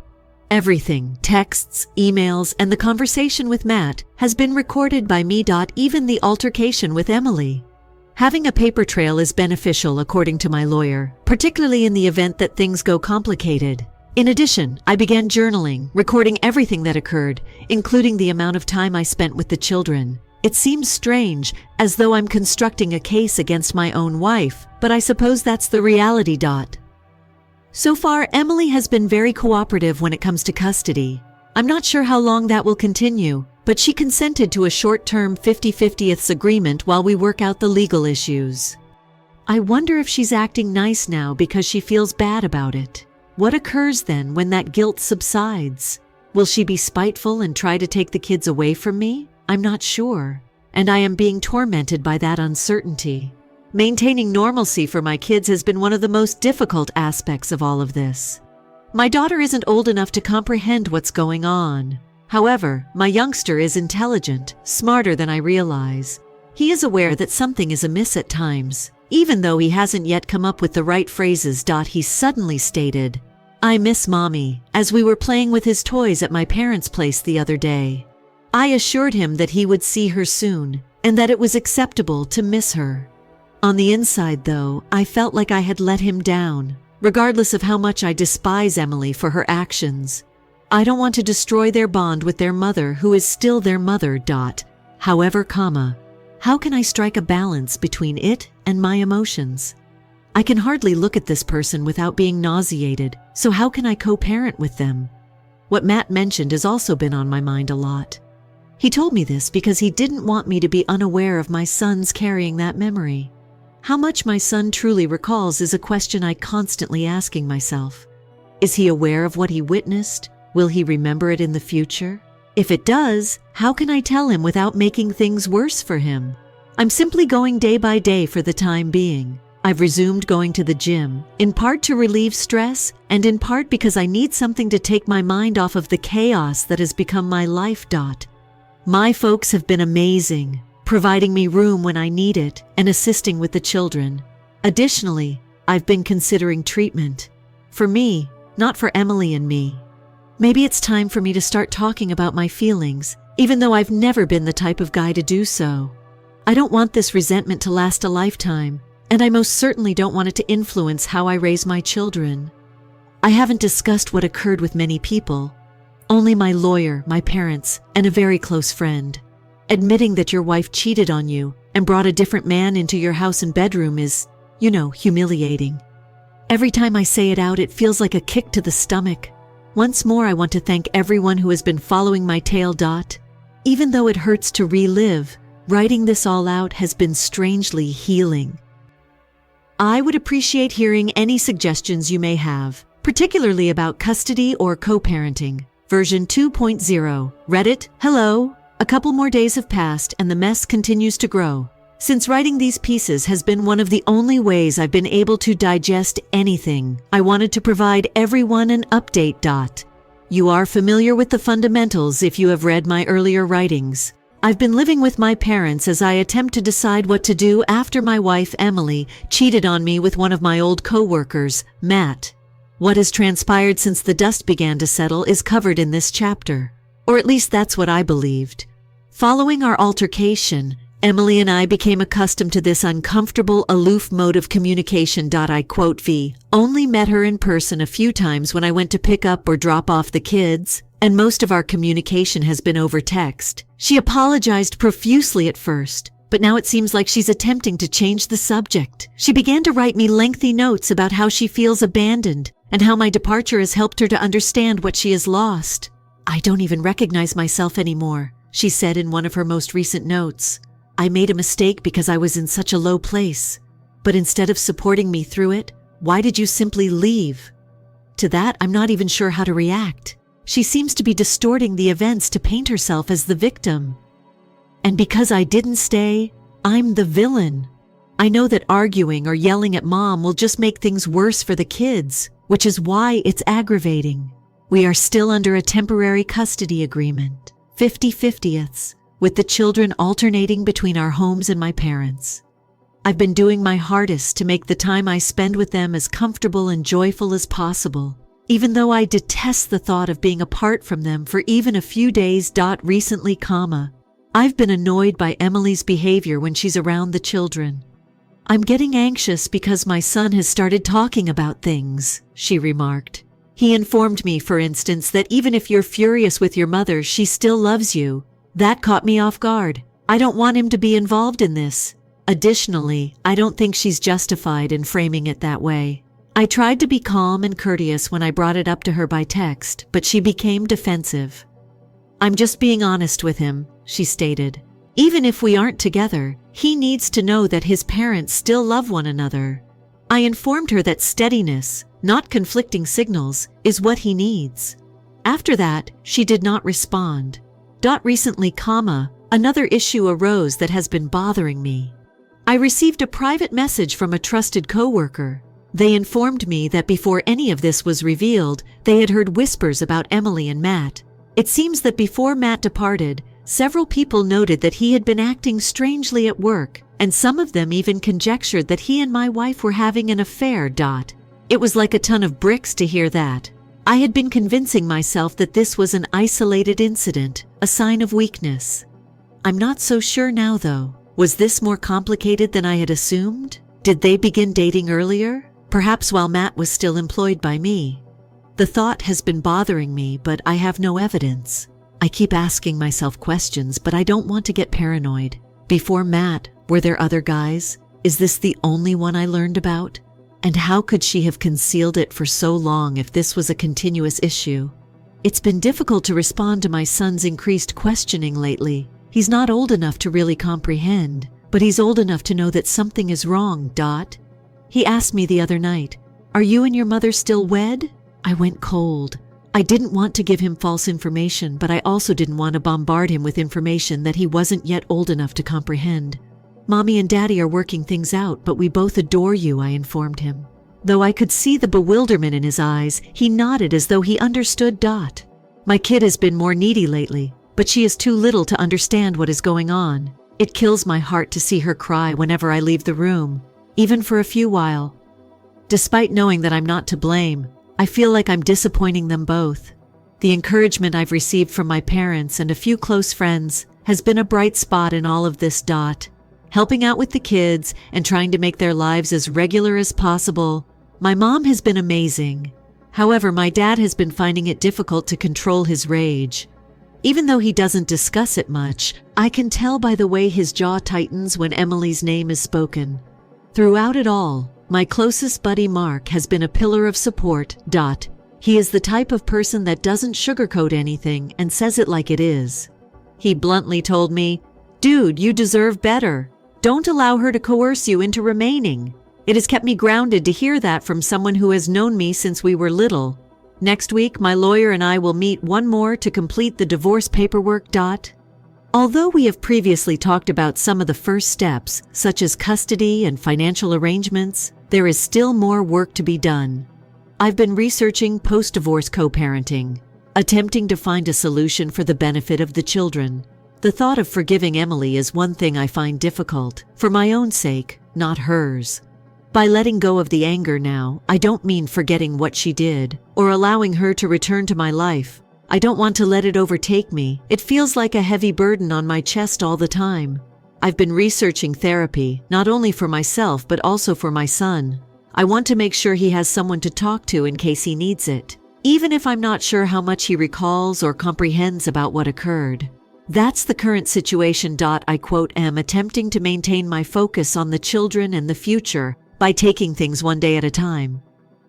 Everything, texts, emails, and the conversation with Matt has been recorded by me. Even the altercation with Emily. Having a paper trail is beneficial, according to my lawyer, particularly in the event that things go complicated. In addition, I began journaling, recording everything that occurred, including the amount of time I spent with the children. It seems strange, as though I'm constructing a case against my own wife, but I suppose that's the reality. So far, Emily has been very cooperative when it comes to custody. I'm not sure how long that will continue, but she consented to a short-term 50/50 agreement while we work out the legal issues. I wonder if she's acting nice now because she feels bad about it. What occurs then when that guilt subsides? Will she be spiteful and try to take the kids away from me? I'm not sure, and I am being tormented by that uncertainty. Maintaining normalcy for my kids has been one of the most difficult aspects of all of this. My daughter isn't old enough to comprehend what's going on. However, my youngster is intelligent, smarter than I realize. He is aware that something is amiss at times, even though he hasn't yet come up with the right phrases. He suddenly stated, "I miss Mommy," as we were playing with his toys at my parents' place the other day. I assured him that he would see her soon, and that it was acceptable to miss her. On the inside, though, I felt like I had let him down. regardless of how much I despise Emily for her actions. I don't want to destroy their bond with their mother, who is still their mother. However, how can I strike a balance between it and my emotions? I can hardly look at this person without being nauseated, so how can I co-parent with them? What Matt mentioned has also been on my mind a lot. He told me this because he didn't want me to be unaware of my son's carrying that memory. How much my son truly recalls is a question I constantly asking myself. Is he aware of what he witnessed? Will he remember it in the future? If it does, how can I tell him without making things worse for him? I'm simply going day by day for the time being. I've resumed going to the gym, in part to relieve stress, and in part because I need something to take my mind off of the chaos that has become my life. My folks have been amazing, providing me room when I need it and assisting with the children. Additionally, I've been considering treatment. For me, not for Emily and me. Maybe it's time for me to start talking about my feelings, even though I've never been the type of guy to do so. I don't want this resentment to last a lifetime, and I most certainly don't want it to influence how I raise my children. I haven't discussed what occurred with many people. Only my lawyer, my parents, and a very close friend. Admitting that your wife cheated on you and brought a different man into your house and bedroom is, humiliating. Every time I say it out, it feels like a kick to the stomach. Once more, I want to thank everyone who has been following my tale. Even though it hurts to relive, writing this all out has been strangely healing. I would appreciate hearing any suggestions you may have, particularly about custody or co-parenting. Version 2.0. Reddit, hello. A couple more days have passed and the mess continues to grow. Since writing these pieces has been one of the only ways I've been able to digest anything, I wanted to provide everyone an update. You are familiar with the fundamentals if you have read my earlier writings. I've been living with my parents as I attempt to decide what to do after my wife, Emily, cheated on me with one of my old co-workers, Matt. What has transpired since the dust began to settle is covered in this chapter, or at least that's what I believed. Following our altercation, Emily and I became accustomed to this uncomfortable, aloof mode of communication. I quote V, only met her in person a few times when I went to pick up or drop off the kids, and most of our communication has been over text. She apologized profusely at first, but now it seems like she's attempting to change the subject. She began to write me lengthy notes about how she feels abandoned and how my departure has helped her to understand what she has lost. I don't even recognize myself anymore, she said in one of her most recent notes. I made a mistake because I was in such a low place. But instead of supporting me through it, why did you simply leave? To that, I'm not even sure how to react. She seems to be distorting the events to paint herself as the victim. And because I didn't stay, I'm the villain. I know that arguing or yelling at Mom will just make things worse for the kids, which is why it's aggravating. We are still under a temporary custody agreement, 50/50ths, with the children alternating between our homes and my parents. I've been doing my hardest to make the time I spend with them as comfortable and joyful as possible, even though I detest the thought of being apart from them for even a few days. Recently, I've been annoyed by Emily's behavior when she's around the children. I'm getting anxious because my son has started talking about things, she remarked. He informed me, for instance, that even if you're furious with your mother, she still loves you. That caught me off guard. I don't want him to be involved in this. Additionally, I don't think she's justified in framing it that way. I tried to be calm and courteous when I brought it up to her by text, but she became defensive. I'm just being honest with him, she stated. Even if we aren't together, he needs to know that his parents still love one another. I informed her that steadiness, not conflicting signals, is what he needs. After that, she did not respond. Recently, another issue arose that has been bothering me. I received a private message from a trusted coworker. They informed me that before any of this was revealed, they had heard whispers about Emily and Matt. It seems that before Matt departed, several people noted that he had been acting strangely at work, and some of them even conjectured that he and my wife were having an affair. It was like a ton of bricks to hear that. I had been convincing myself that this was an isolated incident, a sign of weakness. I'm not so sure now, though. Was this more complicated than I had assumed? Did they begin dating earlier? perhaps while Matt was still employed by me. The thought has been bothering me, but I have no evidence. I keep asking myself questions, but I don't want to get paranoid. Before Matt, were there other guys? Is this the only one I learned about? And how could she have concealed it for so long if this was a continuous issue? It's been difficult to respond to my son's increased questioning lately. He's not old enough to really comprehend, but he's old enough to know that something is wrong. He asked me the other night, "Are you and your mother still wed?" I went cold. I didn't want to give him false information, but I also didn't want to bombard him with information that he wasn't yet old enough to comprehend. "Mommy and Daddy are working things out, but we both adore you," I informed him. Though I could see the bewilderment in his eyes, he nodded as though he understood. "My kid has been more needy lately, but she is too little to understand what is going on. It kills my heart to see her cry whenever I leave the room, even for a few while. Despite knowing that I'm not to blame, I feel like I'm disappointing them both. The encouragement I've received from my parents and a few close friends has been a bright spot in all of this. Helping out with the kids and trying to make their lives as regular as possible. My mom has been amazing. However, my dad has been finding it difficult to control his rage. Even though he doesn't discuss it much, I can tell by the way his jaw tightens when Emily's name is spoken. Throughout it all, my closest buddy Mark has been a pillar of support. He is the type of person that doesn't sugarcoat anything and says it like it is. He bluntly told me, "Dude, you deserve better. Don't allow her to coerce you into remaining." It has kept me grounded to hear that from someone who has known me since we were little. Next week, my lawyer and I will meet one more to complete the divorce paperwork. Although we have previously talked about some of the first steps, such as custody and financial arrangements, there is still more work to be done. I've been researching post-divorce co-parenting, attempting to find a solution for the benefit of the children. The thought of forgiving Emily is one thing I find difficult, for my own sake, not hers. By letting go of the anger now, I don't mean forgetting what she did, or allowing her to return to my life. I don't want to let it overtake me. It feels like a heavy burden on my chest all the time. I've been researching therapy, not only for myself but also for my son. I want to make sure he has someone to talk to in case he needs it, even if I'm not sure how much he recalls or comprehends about what occurred. That's the current situation. I quote, "am attempting to maintain my focus on the children and the future by taking things one day at a time."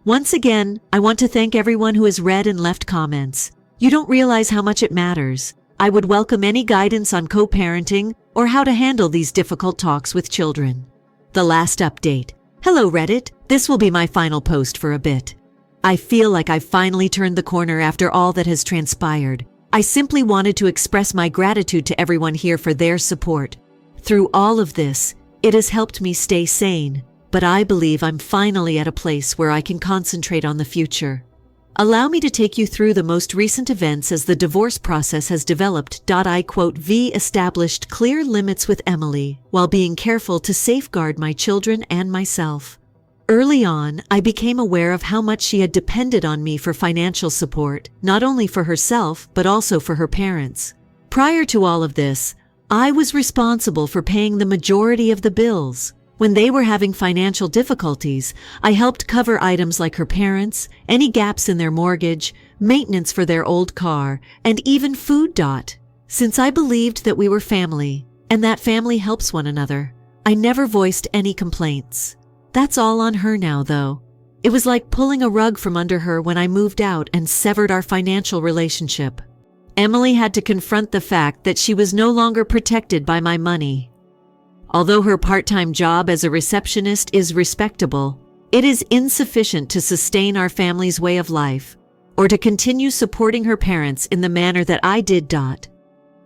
Once again, I want to thank everyone who has read and left comments. You don't realize how much it matters. I would welcome any guidance on co-parenting or how to handle these difficult talks with children. The last update. Hello Reddit, this will be my final post for a bit. I feel like I've finally turned the corner after all that has transpired. I simply wanted to express my gratitude to everyone here for their support. Through all of this, it has helped me stay sane. But I believe I'm finally at a place where I can concentrate on the future. Allow me to take you through the most recent events as the divorce process has developed. I quote, "V established clear limits with Emily while being careful to safeguard my children and myself. Early on, I became aware of how much she had depended on me for financial support, not only for herself, but also for her parents. Prior to all of this, I was responsible for paying the majority of the bills. When they were having financial difficulties, I helped cover items like her parents, any gaps in their mortgage, maintenance for their old car, and even food. Since I believed that we were family, and that family helps one another, I never voiced any complaints. That's all on her now, though. It was like pulling a rug from under her when I moved out and severed our financial relationship. Emily had to confront the fact that she was no longer protected by my money. Although her part-time job as a receptionist is respectable, it is insufficient to sustain our family's way of life or to continue supporting her parents in the manner that I did.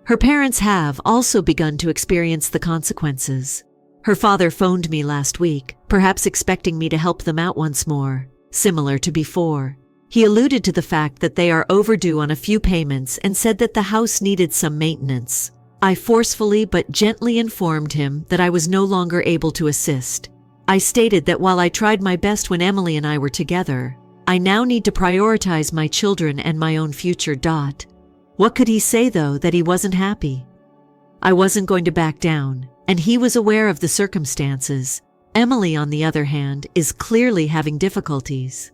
Her parents have also begun to experience the consequences. Her father phoned me last week, perhaps expecting me to help them out once more, similar to before. He alluded to the fact that they are overdue on a few payments and said that the house needed some maintenance. I forcefully but gently informed him that I was no longer able to assist. I stated that while I tried my best when Emily and I were together, I now need to prioritize my children and my own future. What could he say, though, that he wasn't happy? I wasn't going to back down, and he was aware of the circumstances. Emily, on the other hand, is clearly having difficulties.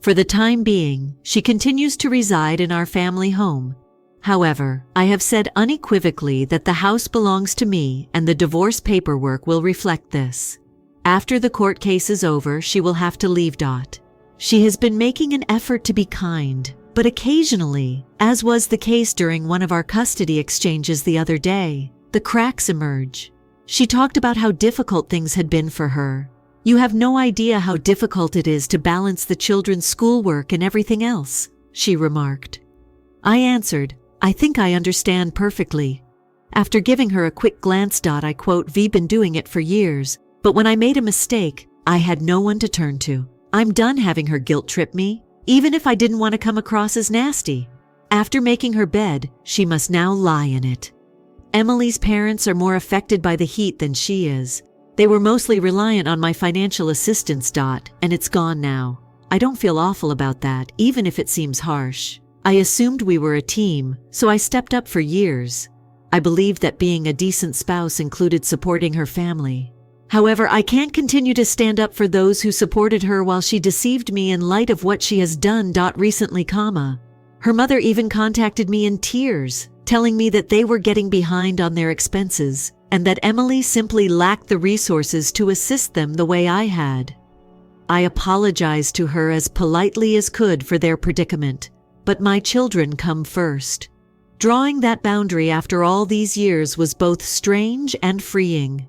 For the time being, she continues to reside in our family home. However, I have said unequivocally that the house belongs to me and the divorce paperwork will reflect this. After the court case is over, she will have to leave. She has been making an effort to be kind, but occasionally, as was the case during one of our custody exchanges the other day, the cracks emerge. She talked about how difficult things had been for her. "You have no idea how difficult it is to balance the children's schoolwork and everything else," she remarked. I answered, "I think I understand perfectly." After giving her a quick glance, I quote, "We've been doing it for years, but when I made a mistake, I had no one to turn to. I'm done having her guilt trip me, even if I didn't want to come across as nasty. After making her bed, she must now lie in it." Emily's parents are more affected by the heat than she is. They were mostly reliant on my financial assistance, and it's gone now. I don't feel awful about that, even if it seems harsh. I assumed we were a team, so I stepped up for years. I believed that being a decent spouse included supporting her family. However, I can't continue to stand up for those who supported her while she deceived me in light of what she has done. Recently, her mother even contacted me in tears, telling me that they were getting behind on their expenses and that Emily simply lacked the resources to assist them the way I had. I apologized to her as politely as could for their predicament, but my children come first. Drawing that boundary after all these years was both strange and freeing.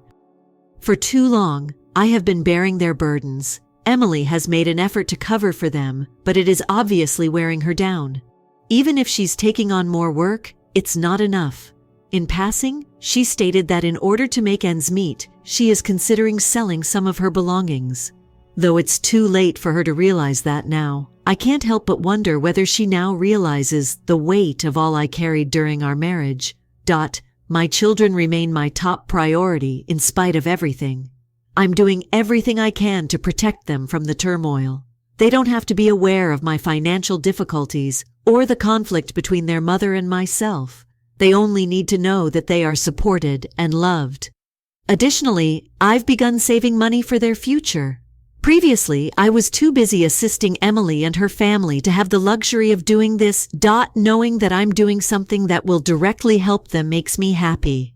For too long, I have been bearing their burdens. Emily has made an effort to cover for them, but it is obviously wearing her down. Even if she's taking on more work, it's not enough. In passing, she stated that in order to make ends meet, she is considering selling some of her belongings. Though it's too late for her to realize that now, I can't help but wonder whether she now realizes the weight of all I carried during our marriage. My children remain my top priority in spite of everything. I'm doing everything I can to protect them from the turmoil. They don't have to be aware of my financial difficulties or the conflict between their mother and myself. They only need to know that they are supported and loved. Additionally, I've begun saving money for their future. Previously, I was too busy assisting Emily and her family to have the luxury of doing this. Knowing that I'm doing something that will directly help them makes me happy.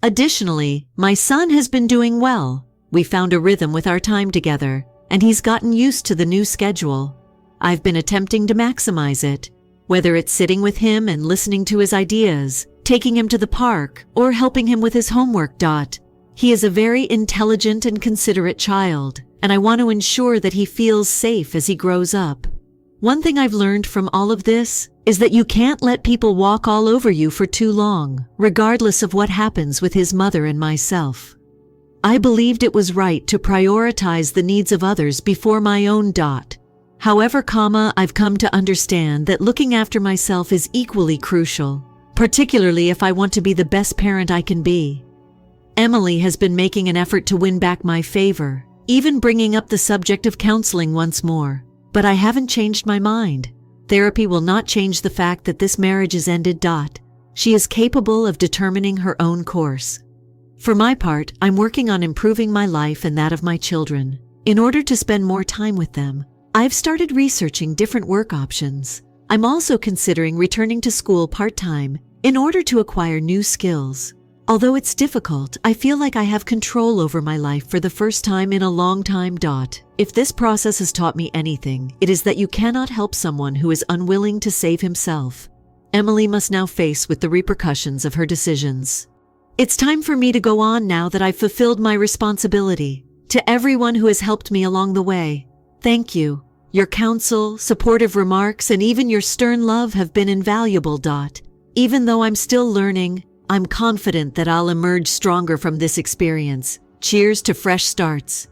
Additionally, my son has been doing well. We found a rhythm with our time together, and he's gotten used to the new schedule. I've been attempting to maximize it, whether it's sitting with him and listening to his ideas, taking him to the park, or helping him with his homework. He is a very intelligent and considerate child, and I want to ensure that he feels safe as he grows up. One thing I've learned from all of this is that you can't let people walk all over you for too long, regardless of what happens with his mother and myself. I believed it was right to prioritize the needs of others before my own. However, I've come to understand that looking after myself is equally crucial, particularly if I want to be the best parent I can be. Emily has been making an effort to win back my favor, even bringing up the subject of counseling once more. But I haven't changed my mind. Therapy will not change the fact that this marriage is ended. She is capable of determining her own course. For my part, I'm working on improving my life and that of my children. In order to spend more time with them, I've started researching different work options. I'm also considering returning to school part-time in order to acquire new skills. Although it's difficult, I feel like I have control over my life for the first time in a long time. If this process has taught me anything, it is that you cannot help someone who is unwilling to save himself. Emily must now face with the repercussions of her decisions. It's time for me to go on now that I've fulfilled my responsibility. To everyone who has helped me along the way, thank you. Your counsel, supportive remarks, and even your stern love have been invaluable. Even though I'm still learning, I'm confident that I'll emerge stronger from this experience. Cheers to fresh starts.